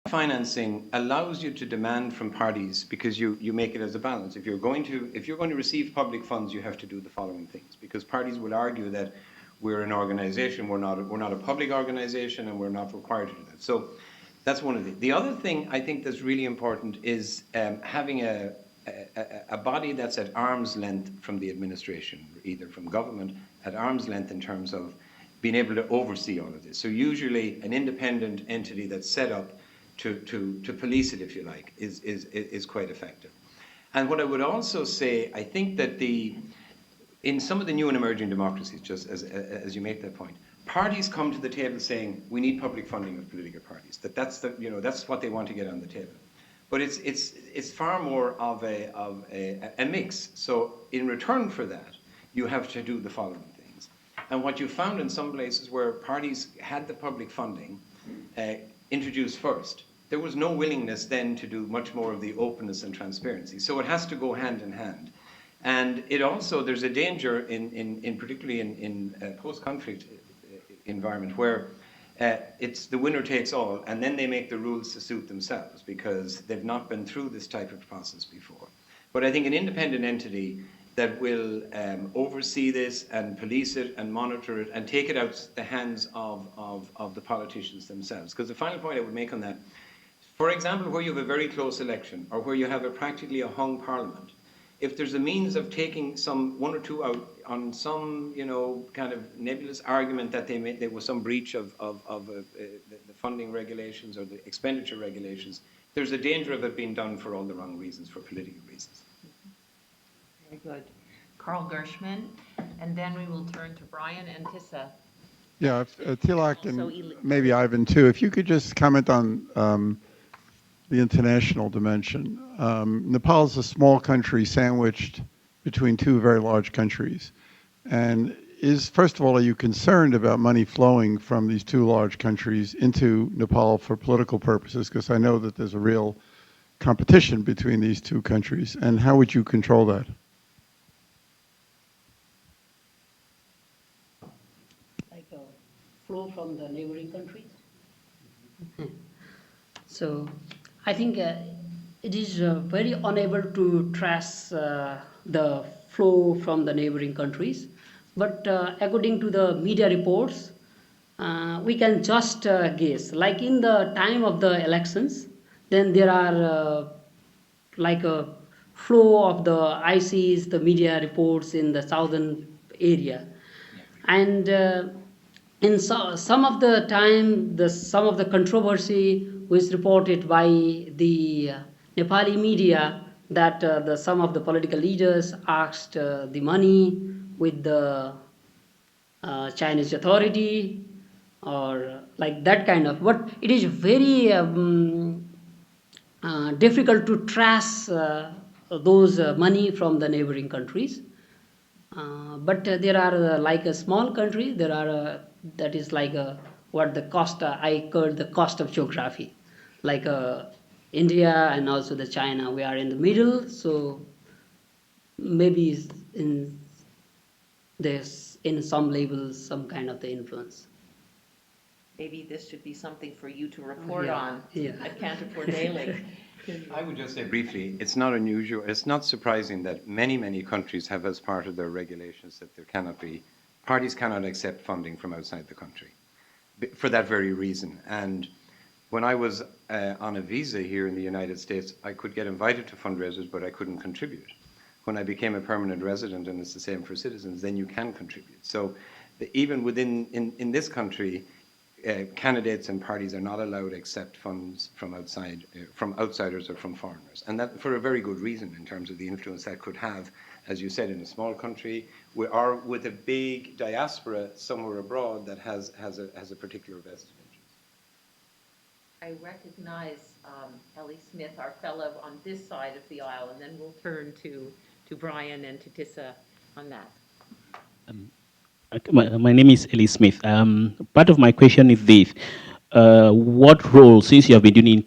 Financing allows you to demand from parties, because you make it as a balance. If you're going to receive public funds, you have to do the following things, because parties will argue that we're an organization, we're not a public organization, and we're not required to do that. So that's one of the other thing I think that's really important is having a body that's at arm's length from the administration, either from government, at arm's length in terms of being able to oversee all of this. So usually an independent entity that's set up to police it, if you like, is quite effective. And what I would also say, I think that in some of the new and emerging democracies, just as you make that point, parties come to the table saying we need public funding of political parties. That's what they want to get on the table. But it's far more of a mix. So in return for that, you have to do the following things. And what you found in some places where parties had the public funding introduced first, there was no willingness then to do much more of the openness and transparency. So it has to go hand in hand. And it also, there's a danger particularly in post-conflict environment where it's the winner takes all, and then they make the rules to suit themselves because they've not been through this type of process before. But I think an independent entity that will oversee this and police it and monitor it and take it out the hands of the politicians themselves. Because the final point I would make on that, for example, where you have a very close election or where you have practically a hung parliament, if there's a means of taking one or two out on some, kind of nebulous argument that there was some breach of the funding regulations or the expenditure regulations, there's a danger of it being done for all the wrong reasons, for political reasons. Very good. Carl Gershman, and then we will turn to Brian and Tissa. Yeah, Tilak and maybe Ivan too, if you could just comment on the international dimension. Nepal is a small country sandwiched between two very large countries. And first of all, are you concerned about money flowing from these two large countries into Nepal for political purposes? Because I know that there's a real competition between these two countries. And how would you control that? Like a flow from the neighboring countries. So I think it is very unable to trace the flow from the neighboring countries. But according to the media reports, we can just guess. Like in the time of the elections, then there are like a flow of the ICs, the media reports in the southern area. And in some of the time, some of the controversy was reported by the Nepali media that some of the political leaders asked the money with the Chinese authority or like that kind of. But it is very difficult to trace those money from the neighboring countries. But there are like a small country, there are that is like what the cost I call the cost of geography, like India and also the China. We are in the middle, so maybe in there's in some levels some kind of the influence. Maybe this should be something for you to report on Yeah. at Canterbury Daily. I would just say briefly, it's not unusual, it's not surprising that many, many countries have as part of their regulations that parties cannot accept funding from outside the country for that very reason. And when I was on a visa here in the United States, I could get invited to fundraisers, but I couldn't contribute. When I became a permanent resident, and it's the same for citizens, then you can contribute. So even in this country, candidates and parties are not allowed to accept funds from outsiders or from foreigners, and that for a very good reason in terms of the influence that could have, as you said, in a small country or with a big diaspora somewhere abroad that has a particular vested interest. I recognize Ellie Smith, our fellow on this side of the aisle, and then we'll turn to Brian and to Tissa on that. My name is Ellie Smith. Part of my question is this. What role, since you have been doing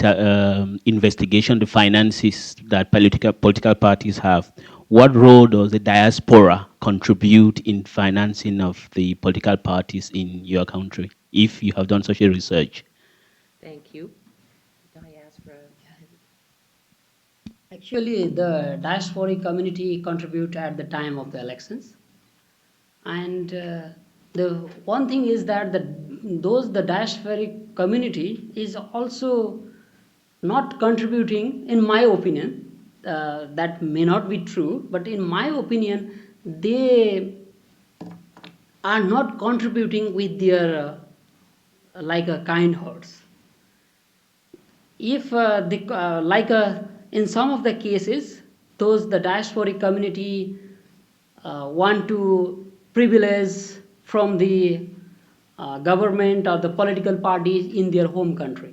investigation, the finances that political parties have, what role does the diaspora contribute in financing of the political parties in your country, if you have done such a research? Thank you. Diaspora. Actually, the diasporic community contribute at the time of the elections. And the one thing is that the diasporic community is also not contributing, in my opinion. That may not be true, but in my opinion, they are not contributing with their like a kind hearts. If in some of the cases, the diasporic community want to privilege from the government or the political parties in their home country.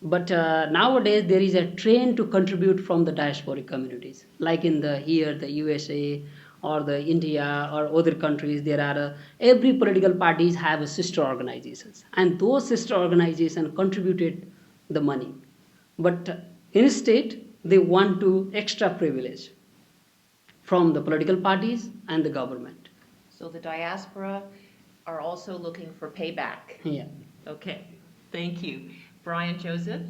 But nowadays there is a trend to contribute from the diasporic communities, like in the USA or the India or other countries. There are every political parties have a sister organizations, and those sister organizations contributed the money, but instead they want to extra privilege from the political parties and the government. So the diaspora are also looking for payback. Yeah. Okay, thank you. Brian Joseph?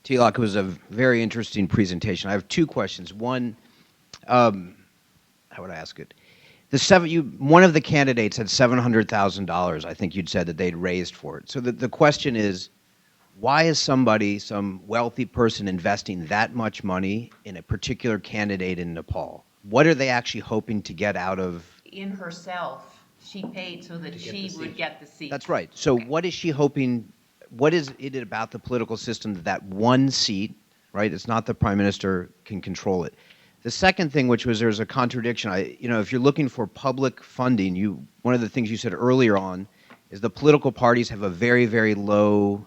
Tilak, it was a very interesting presentation. I have two questions. One, how would I ask it? One of the candidates had $700,000, I think you'd said, that they'd raised for it. So the question is, why is some wealthy person investing that much money in a particular candidate in Nepal? What are they actually hoping to get out of? In herself, she paid so that she would get the seat. That's right. So what is she hoping? What is it about the political system that one seat, right? It's not the prime minister can control it. The second thing, which was there's a contradiction. If you're looking for public funding, one of the things you said earlier on is the political parties have a very, very low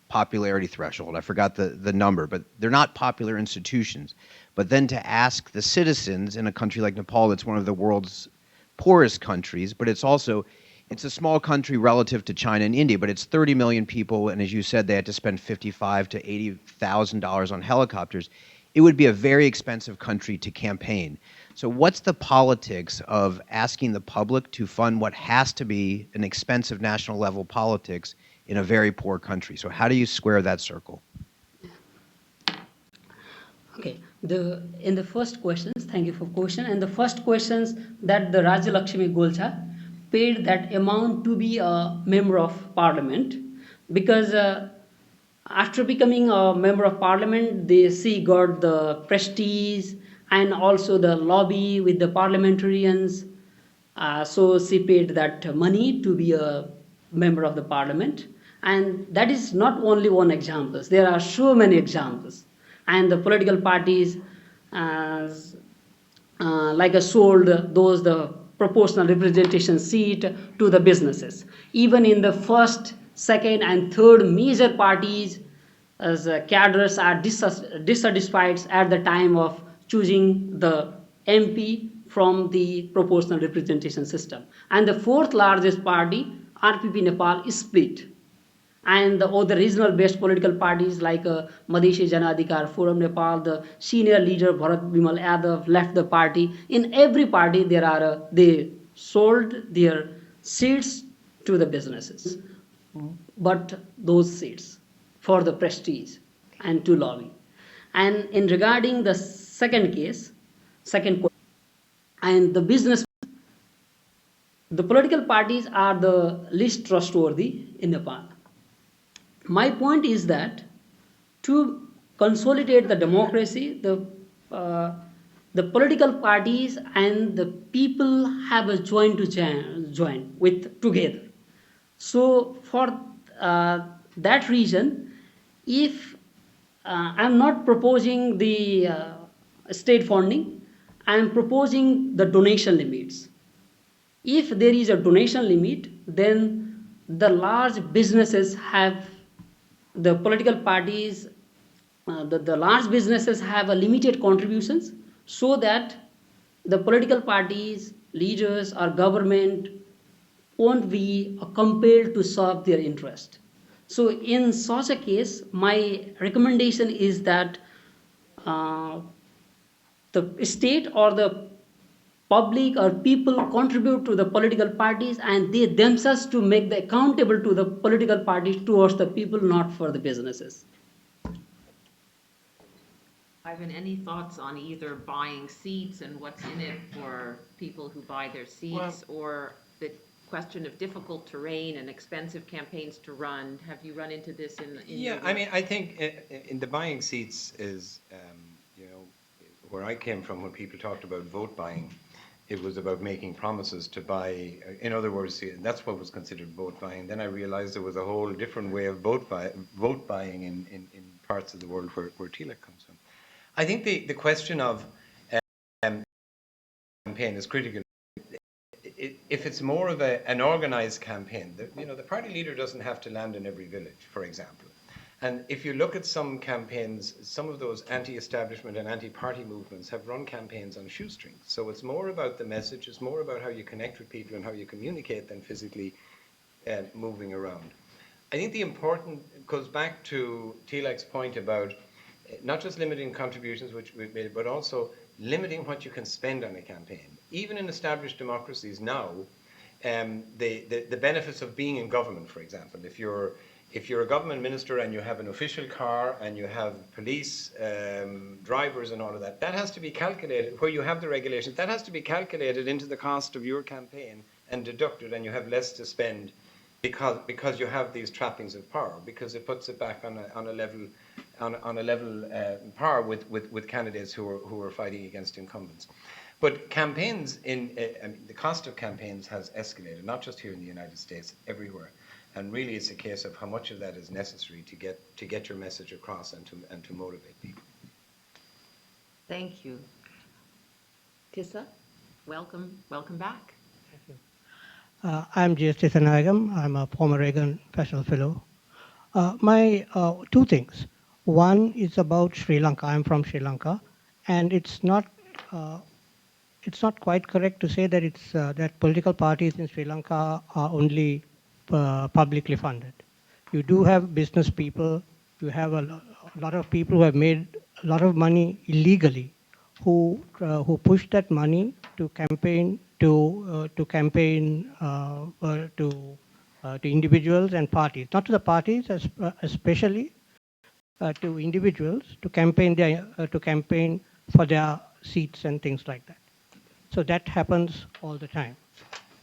popularity threshold. I forgot the number, but they're not popular institutions. But then to ask the citizens in a country like Nepal, that's one of the world's poorest countries, but it's a small country relative to China and India, but it's 30 million people, and as you said, they had to spend $55,000 to $80,000 on helicopters. It would be a very expensive country to campaign. So what's the politics of asking the public to fund what has to be an expensive national level politics in a very poor country? So how do you square that circle? Okay, in the first questions, thank you for question. And the first questions that the Rajya Lakshmi Golcha paid that amount to be a member of parliament, because after becoming a member of parliament, she got the prestige and also the lobby with the parliamentarians. So she paid that money to be a member of the parliament. And that is not only one example. There are so many examples. And the political parties sold the proportional representation seat to the businesses. Even in the first, second, and third major parties, as cadres are dissatisfied at the time of choosing the MP from the proportional representation system. And the fourth largest party, RPP Nepal, is split. And the other regional based political parties like Madhesi Jana Adhikar Forum Nepal, the senior leader Bharat Bimal Yadav left the party. In every party, they sold their seats to the businesses, but those seats for the prestige and to lobby. And in regarding the second question, and the business, the political parties are the least trustworthy in Nepal. My point is that to consolidate the democracy, the political parties and the people have a join with together. So for that reason, if I'm not proposing the state funding, I'm proposing the donation limits. If there is a donation limit, then the large businesses have the political parties, the large businesses have a limited contributions, so that the political parties, leaders, or government won't be compelled to serve their interest. So in such a case, my recommendation is that the state or the public or people contribute to the political parties, and they themselves to make the accountable to the political parties towards the people, not for the businesses. Ivan, any thoughts on either buying seats and what's in it for people who buy their seats, or the question of difficult terrain and expensive campaigns to run? Have you run into this in your work? I mean, I think in the buying seats is, where I came from when people talked about vote buying, it was about making promises to buy. In other words, that's what was considered vote buying. Then I realized there was a whole different way of vote buying in parts of the world where Tilak comes from. I think the question of campaign is critical. If it's more of an organized campaign, the party leader doesn't have to land in every village, for example. And if you look at some campaigns, some of those anti-establishment and anti-party movements have run campaigns on shoestrings. So it's more about the message, it's more about how you connect with people and how you communicate than physically moving around. I think the important goes back to Tilak's point about not just limiting contributions, which we've made, but also limiting what you can spend on a campaign. Even in established democracies now, the benefits of being in government, for example, if you're a government minister and you have an official car and you have police, drivers and all of that, that has to be calculated, where you have the regulations, that has to be calculated into the cost of your campaign and deducted, and you have less to spend because you have these trappings of power, because it puts it back on a level par with candidates who are fighting against incumbents. But campaigns, the cost of campaigns has escalated, not just here in the United States, everywhere. And really, it's a case of how much of that is necessary to get your message across and to motivate people. Thank you. Tissa, welcome back. Thank you. I'm G.S. Tissanagam. I'm a former Reagan-Fascell Fellow. My two things. One is about Sri Lanka. I'm from Sri Lanka, and uh, it's not quite correct to say that it's that political parties in Sri Lanka are only publicly funded. You do have business people. You have a lot of people who have made a lot of money illegally, who push that money to campaign to individuals and parties, not to the parties especially to individuals to campaign for their seats and things like that. So that happens all the time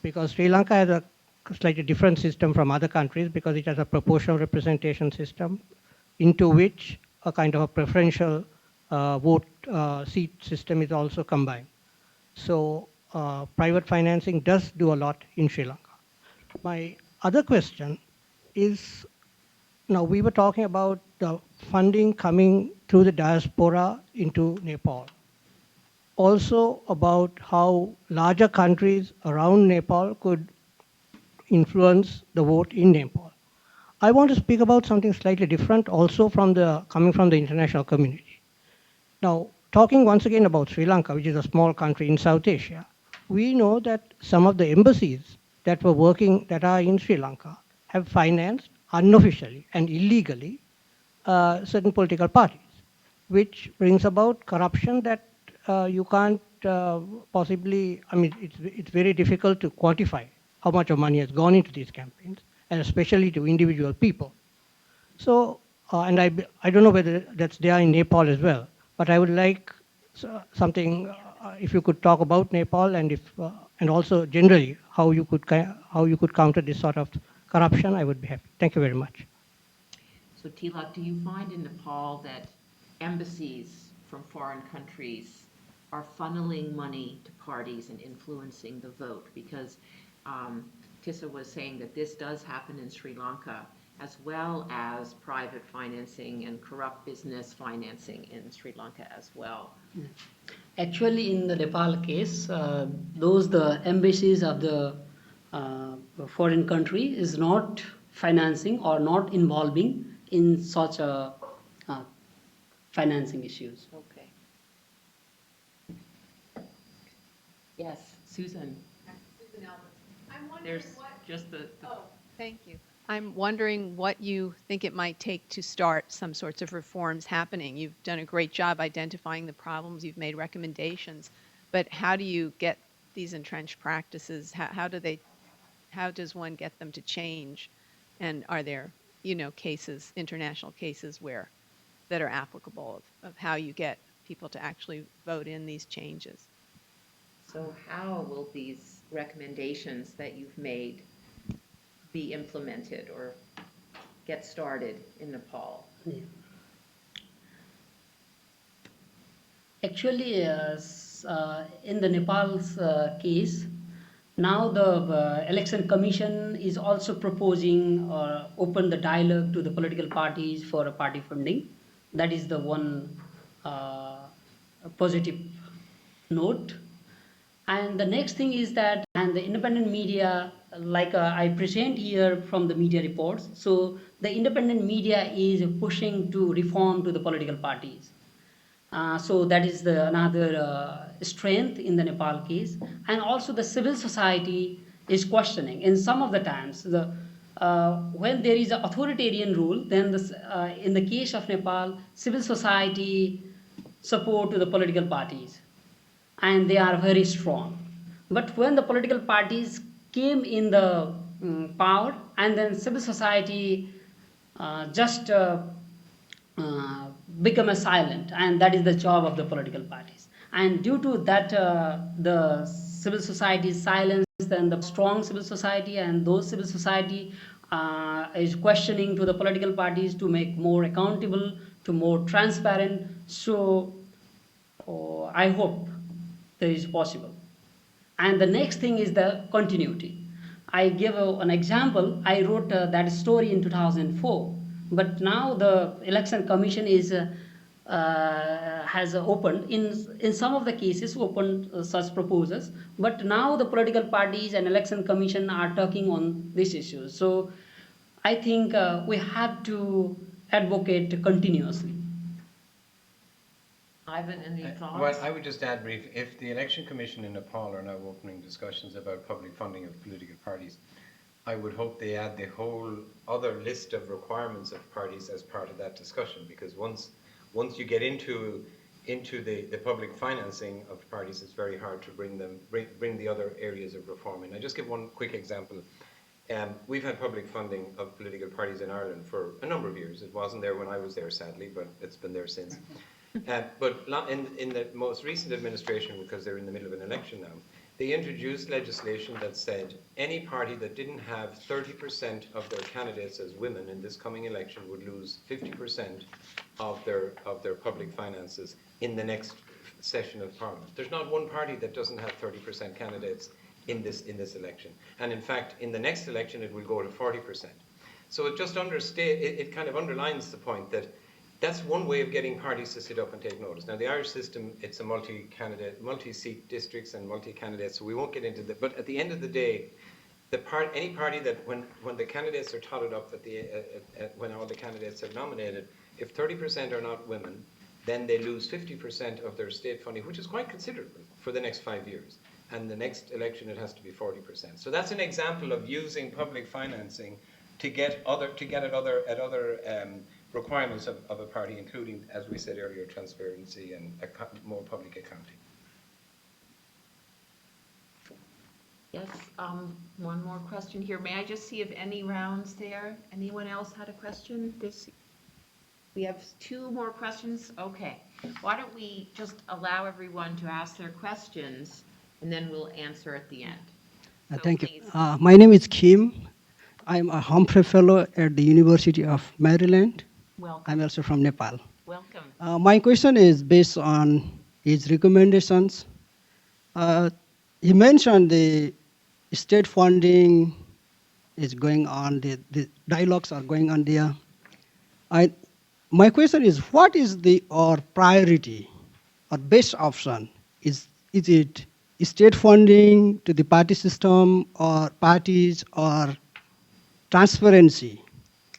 because Sri Lanka has a slightly different system from other countries because it has a proportional representation system into which a kind of a preferential vote seat system is also combined. So private financing does do a lot in Sri Lanka. My other question is, now we were talking about the funding coming through the diaspora into Nepal. Also about how larger countries around Nepal could influence the vote in Nepal. I want to speak about something slightly different also coming from the international community. Now, talking once again about Sri Lanka, which is a small country in South Asia, we know that some of the embassies that are in Sri Lanka have financed unofficially and illegally certain political parties, which brings about corruption that you can't possibly, I mean, it's very difficult to quantify how much of money has gone into these campaigns, and especially to individual people. So, and I don't know whether that's there in Nepal as well, but I would like something, if you could talk about Nepal and also generally how you could counter this sort of corruption, I would be happy. Thank you very much. So Tilak, do you find in Nepal that embassies from foreign countries are funneling money to parties and influencing the vote? Because Tissa was saying that this does happen in Sri Lanka, as well as private financing and corrupt business financing in Sri Lanka as well. Actually, in the Nepal case, the embassies of the foreign country is not financing or not involving in such a financing issues. Okay. Yes, Susan. Susan Albert. I'm wondering There's what. just the. Oh, thank you. I'm wondering what you think it might take to start some sorts of reforms happening. You've done a great job identifying the problems, you've made recommendations, but how do you get these entrenched practices? How does one get them to change? And are there, cases, international cases that are applicable of how you get people to actually vote in these changes? So how will these recommendations that you've made be implemented or get started in Nepal? Yeah. Actually, in the Nepal's case, now the election commission is also proposing or open the dialogue to the political parties for a party funding. That is the one positive note. And the next thing is that, and the independent media, like I present here from the media reports, so the independent media is pushing to reform to the political parties. So that is another strength in the Nepal case. And also the civil society is questioning. In some of the times, when there is an authoritarian rule, then in the case of Nepal, civil society support to the political parties and they are very strong. But when the political parties came in the power and then civil society just become a silent, and that is the job of the political parties. And due to that, the civil society is silenced, and the strong civil society and those civil society is questioning to the political parties to make more accountable, to more transparent. So I hope there is possible. And the next thing is the continuity. I give an example. I wrote that story in 2004, but now the election commission has opened in some of the cases opened such proposals. But now the political parties and election commission are talking on these issues. So I think we have to advocate continuously. Ivan, any thoughts? Well, I would just add brief, if the Election Commission in Nepal are now opening discussions about public funding of political parties, I would hope they add the whole other list of requirements of parties as part of that discussion, because once you get into the public financing of parties, it's very hard to bring the other areas of reform in. I just give one quick example. We've had public funding of political parties in Ireland for a number of years. It wasn't there when I was there, sadly, but it's been there since. But in the most recent administration, because they're in the middle of an election now, they introduced legislation that said any party that didn't have 30% of their candidates as women in this coming election would lose 50% of their public finances in the next session of Parliament. There's not one party that doesn't have 30% candidates in this election. And in fact, in the next election, it will go to 40%. So it just it kind of underlines the point that that's one way of getting parties to sit up and take notice. Now, the Irish system, it's a multi-seat districts and multi-candidates, so we won't get into that. But at the end of the day, any party that when the candidates are totted up when all the candidates are nominated, if 30% are not women, then they lose 50% of their state funding, which is quite considerable for the next 5 years. And the next election, it has to be 40%. So that's an example of using public financing to get at other requirements of a party, including, as we said earlier, transparency and more public accounting. Yes, one more question here. May I just see if any rounds there? Anyone else had a question? We have 2 more questions. Okay. Why don't we just allow everyone to ask their questions, and then we'll answer at the end. So thank please. you. My name is Kim. I'm a Humphrey Fellow at the University of Maryland. Welcome. I'm also from Nepal. Welcome. My question is based on his recommendations. He mentioned the state funding is going on, the dialogues are going on there. My question is, what is our priority or best option? Is it state funding to the party system or parties or transparency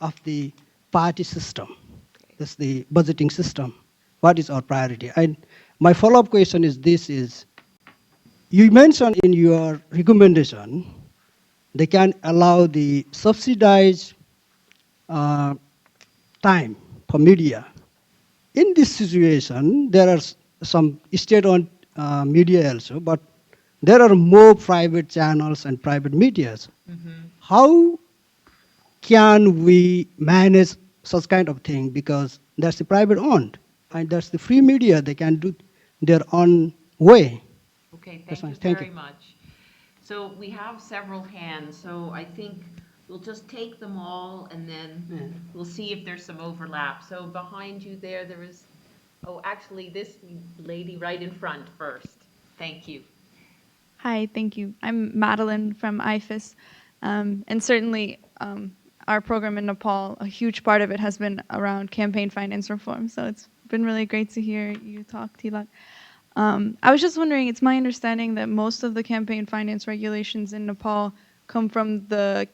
of the party system? That's the budgeting system. What is our priority? My follow-up question is this is, you mentioned in your recommendation they can allow the subsidized time for media. In this situation, there are some state-owned media also, but there are more private channels and private medias. Mm-hmm. How can we manage such kind of thing? Because that's the private owned, and that's the free media. They can do their own way. Okay, That's thank you fine. Thank very you. much. So we have several hands, so I think we'll just take them all, and then we'll see if there's some overlap. So behind you there is, oh, actually, this lady right in front first. Thank you. Hi, thank you. I'm Madeline from IFAS, and certainly our program in Nepal, a huge part of it has been around campaign finance reform, so it's been really great to hear you talk, Tilak. I was just wondering, it's my understanding that most of the campaign finance regulations in Nepal come from the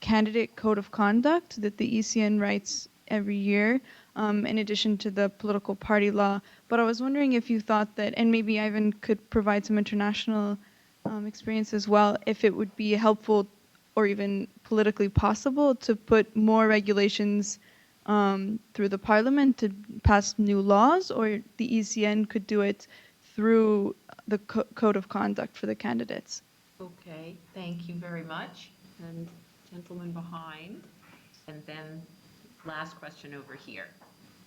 candidate code of conduct that the ECN writes every year, in addition to the political party law. But I was wondering if you thought that, and maybe Ivan could provide some international experience as well, if it would be helpful or even politically possible to put more regulations through the parliament to pass new laws, or the ECN could do it through the code of conduct for the candidates. Okay, thank you very much. And gentleman behind, and then last question over here.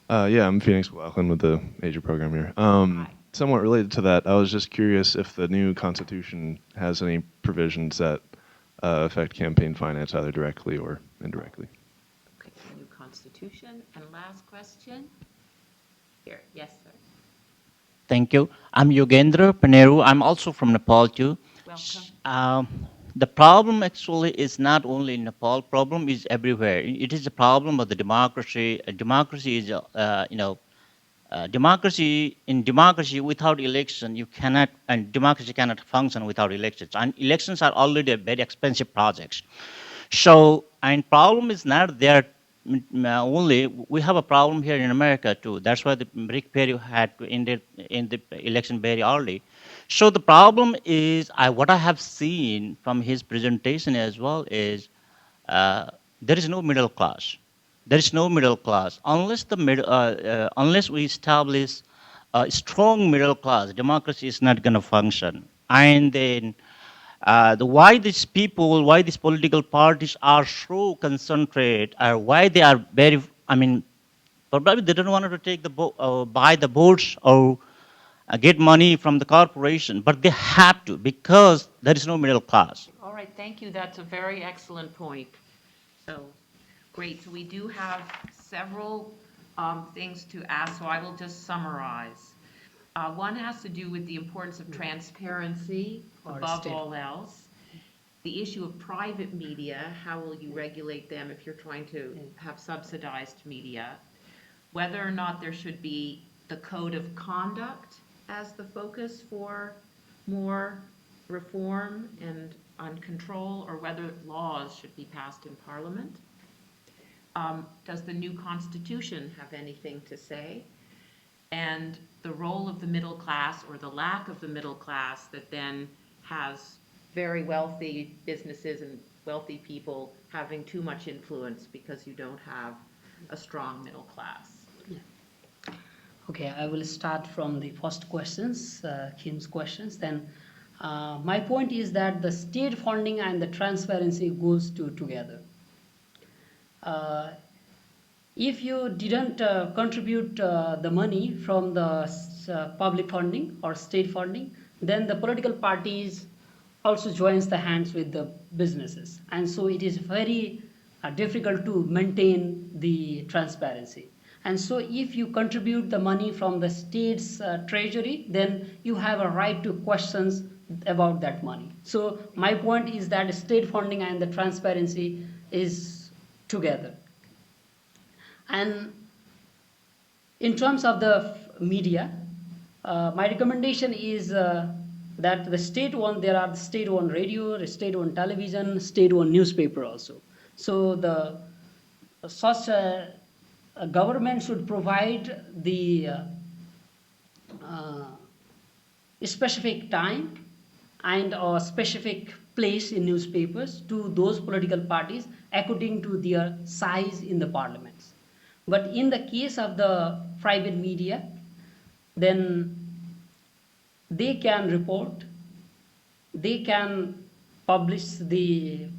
Yeah, I'm Phoenix Laughlin with the major program here. Somewhat related to that, I was just curious if the new constitution has any provisions that affect campaign finance either directly or indirectly. Okay, new constitution. And last question. Here, yes, sir. Thank you. I'm Yogendra Paneru. I'm also from Nepal too. Welcome. The problem actually is not only in Nepal. Problem is everywhere. It is a problem of the democracy. Democracy is, democracy. In democracy, without election, you cannot, and democracy cannot function without elections. And elections are already a very expensive projects. So, and problem is not there only. We have a problem here in America too. That's why the Rick Perry had to end it in the election very early. So the problem is, what I have seen from his presentation as well is there is no middle class. There is no middle class unless unless we establish a strong middle class. Democracy is not going to function. And then why these people, why these political parties are so concentrated, or why they are very, I mean, probably they don't want to take buy the boats or get money from the corporation, but they have to because there is no middle class. All right, thank you. That's a very excellent point. So, great. So we do have several things to ask, so I will just summarize. One has to do with the importance of transparency above all else. The issue of private media, how will you regulate them if you're trying to have subsidized media? Whether or not there should be the code of conduct as the focus for more reform and on control, or whether laws should be passed in Parliament. Does the new Constitution have anything to say? And the role of the middle class, or the lack of the middle class, that then has very wealthy businesses and wealthy people having too much influence because you don't have a strong middle class. Okay, I will start from the first questions, Kim's questions. Then my point is that the state funding and the transparency goes together. If you didn't contribute the money from the public funding or state funding, then the political parties also joins the hands with the businesses. And so it is very difficult to maintain the transparency. And so if you contribute the money from the state's treasury, then you have a right to questions about that money. So my point is that state funding and the transparency is together. And in terms of the media, my recommendation is that the state-owned, there are the state-owned radio, state-owned television, state-owned newspaper also. So the such a government should provide the specific time and a specific place in newspapers to those political parties according to their size in the parliaments. But in the case of the private media, then they can report, they can publish the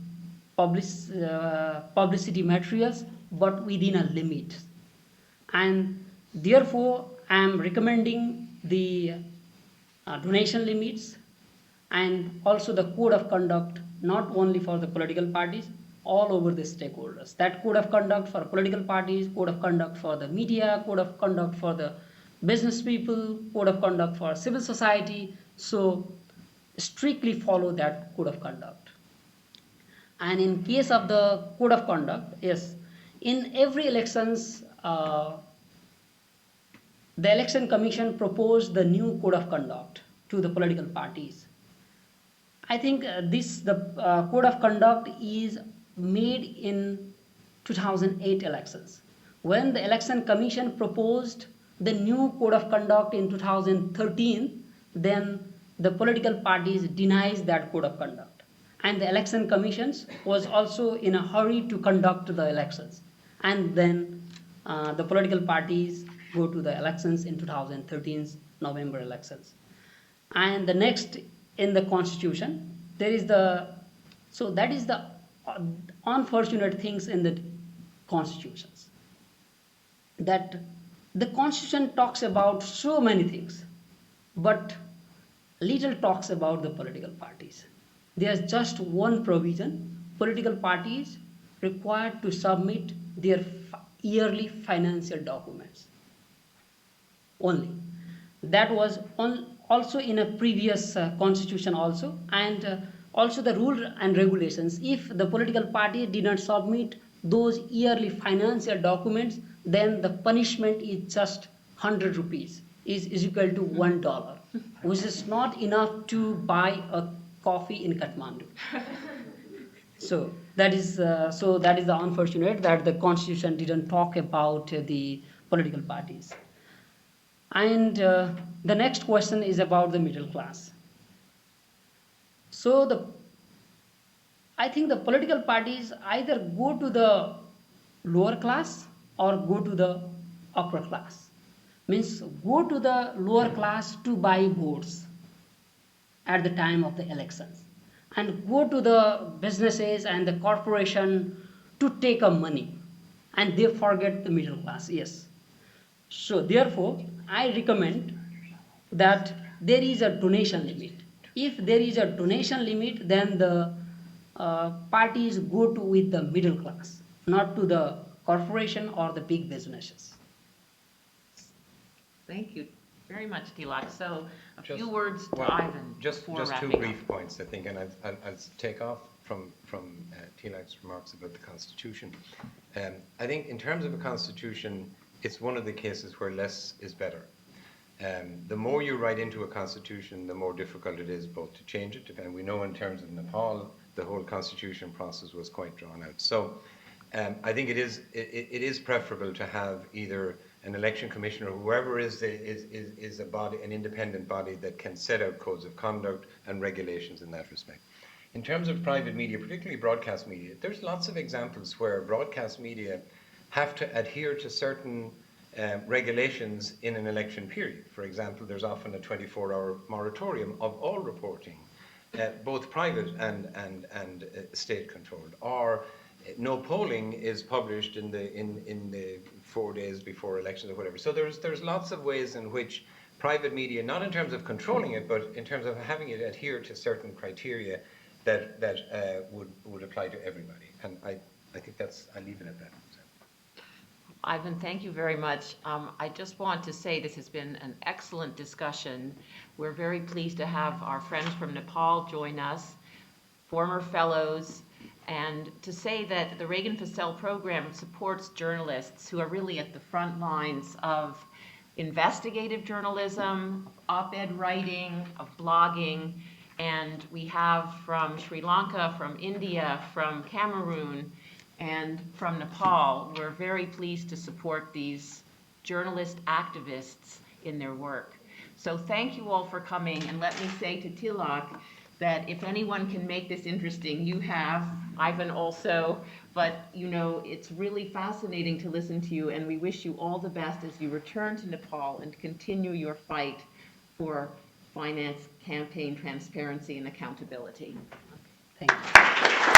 publicity materials, but within a limit. And therefore, I am recommending the donation limits and also the code of conduct, not only for the political parties, all over the stakeholders. That code of conduct for political parties, code of conduct for the media, code of conduct for the business people, code of conduct for civil society. So strictly follow that code of conduct. And in case of the code of conduct, yes, in every elections, the election commission proposed the new code of conduct to the political parties. I think the code of conduct is made in 2008 elections. When the election commission proposed the new code of conduct in 2013, then the political parties denies that code of conduct. And the election commissions was also in a hurry to conduct the elections. And then the political parties go to the elections in 2013's November elections. And the next in the constitution, there is so that is the unfortunate things in the constitutions. That the constitution talks about so many things, but little talks about the political parties. There's just one provision: political parties required to submit their yearly financial documents only. That was also in a previous constitution also, and also the rule and regulations. If the political party did not submit those yearly financial documents, then the punishment is just 100 rupees, is equal to $1, which is not enough to buy a coffee in Kathmandu. So That is that is the unfortunate that the constitution didn't talk about the political parties. And the next question is about the middle class. So I think the political parties either go to the lower class or go to the upper class. Means go to the lower class to buy votes at the time of the elections, and go to the businesses and the corporation to take a money, and they forget the middle class. Yes. So therefore, I recommend that there is a donation limit. If there is a donation limit, then the parties go to with the middle class, not to the corporation or the big businesses. Thank you very much, Tilak. So a Just- few words to well, Ivan Just before two wrapping brief up. points, I think, and I'll take off from Tilak's remarks about the Constitution. I think in terms of a Constitution, it's one of the cases where less is better. The more you write into a Constitution, the more difficult it is both to change it, and we know in terms of Nepal, the whole Constitution process was quite drawn out. So I think it is preferable to have either an election commission or whoever is a body, an independent body that can set out codes of conduct and regulations in that respect. In terms of private media, particularly broadcast media, there's lots of examples where broadcast media have to adhere to certain regulations in an election period. For example, there's often a 24-hour moratorium of all reporting, both private and state-controlled, or no polling is published in the 4 days before elections or whatever. So there's lots of ways in which private media, not in terms of controlling it, but in terms of having it adhere to certain criteria that would apply to everybody. And I think I'll leave it at that. Ivan, thank you very much. I just want to say this has been an excellent discussion. We're very pleased to have our friends from Nepal join us, former fellows, and to say that the Reagan-Fascell program supports journalists who are really at the front lines of investigative journalism, op-ed writing, of blogging, and we have from Sri Lanka, from India, from Cameroon, and from Nepal. We're very pleased to support these journalist activists in their work. So thank you all for coming, and let me say to Tilak that if anyone can make this interesting, you have, Ivan also, but you know, it's really fascinating to listen to you, and we wish you all the best as you return to Nepal and continue your fight for finance campaign transparency and accountability. Thank you.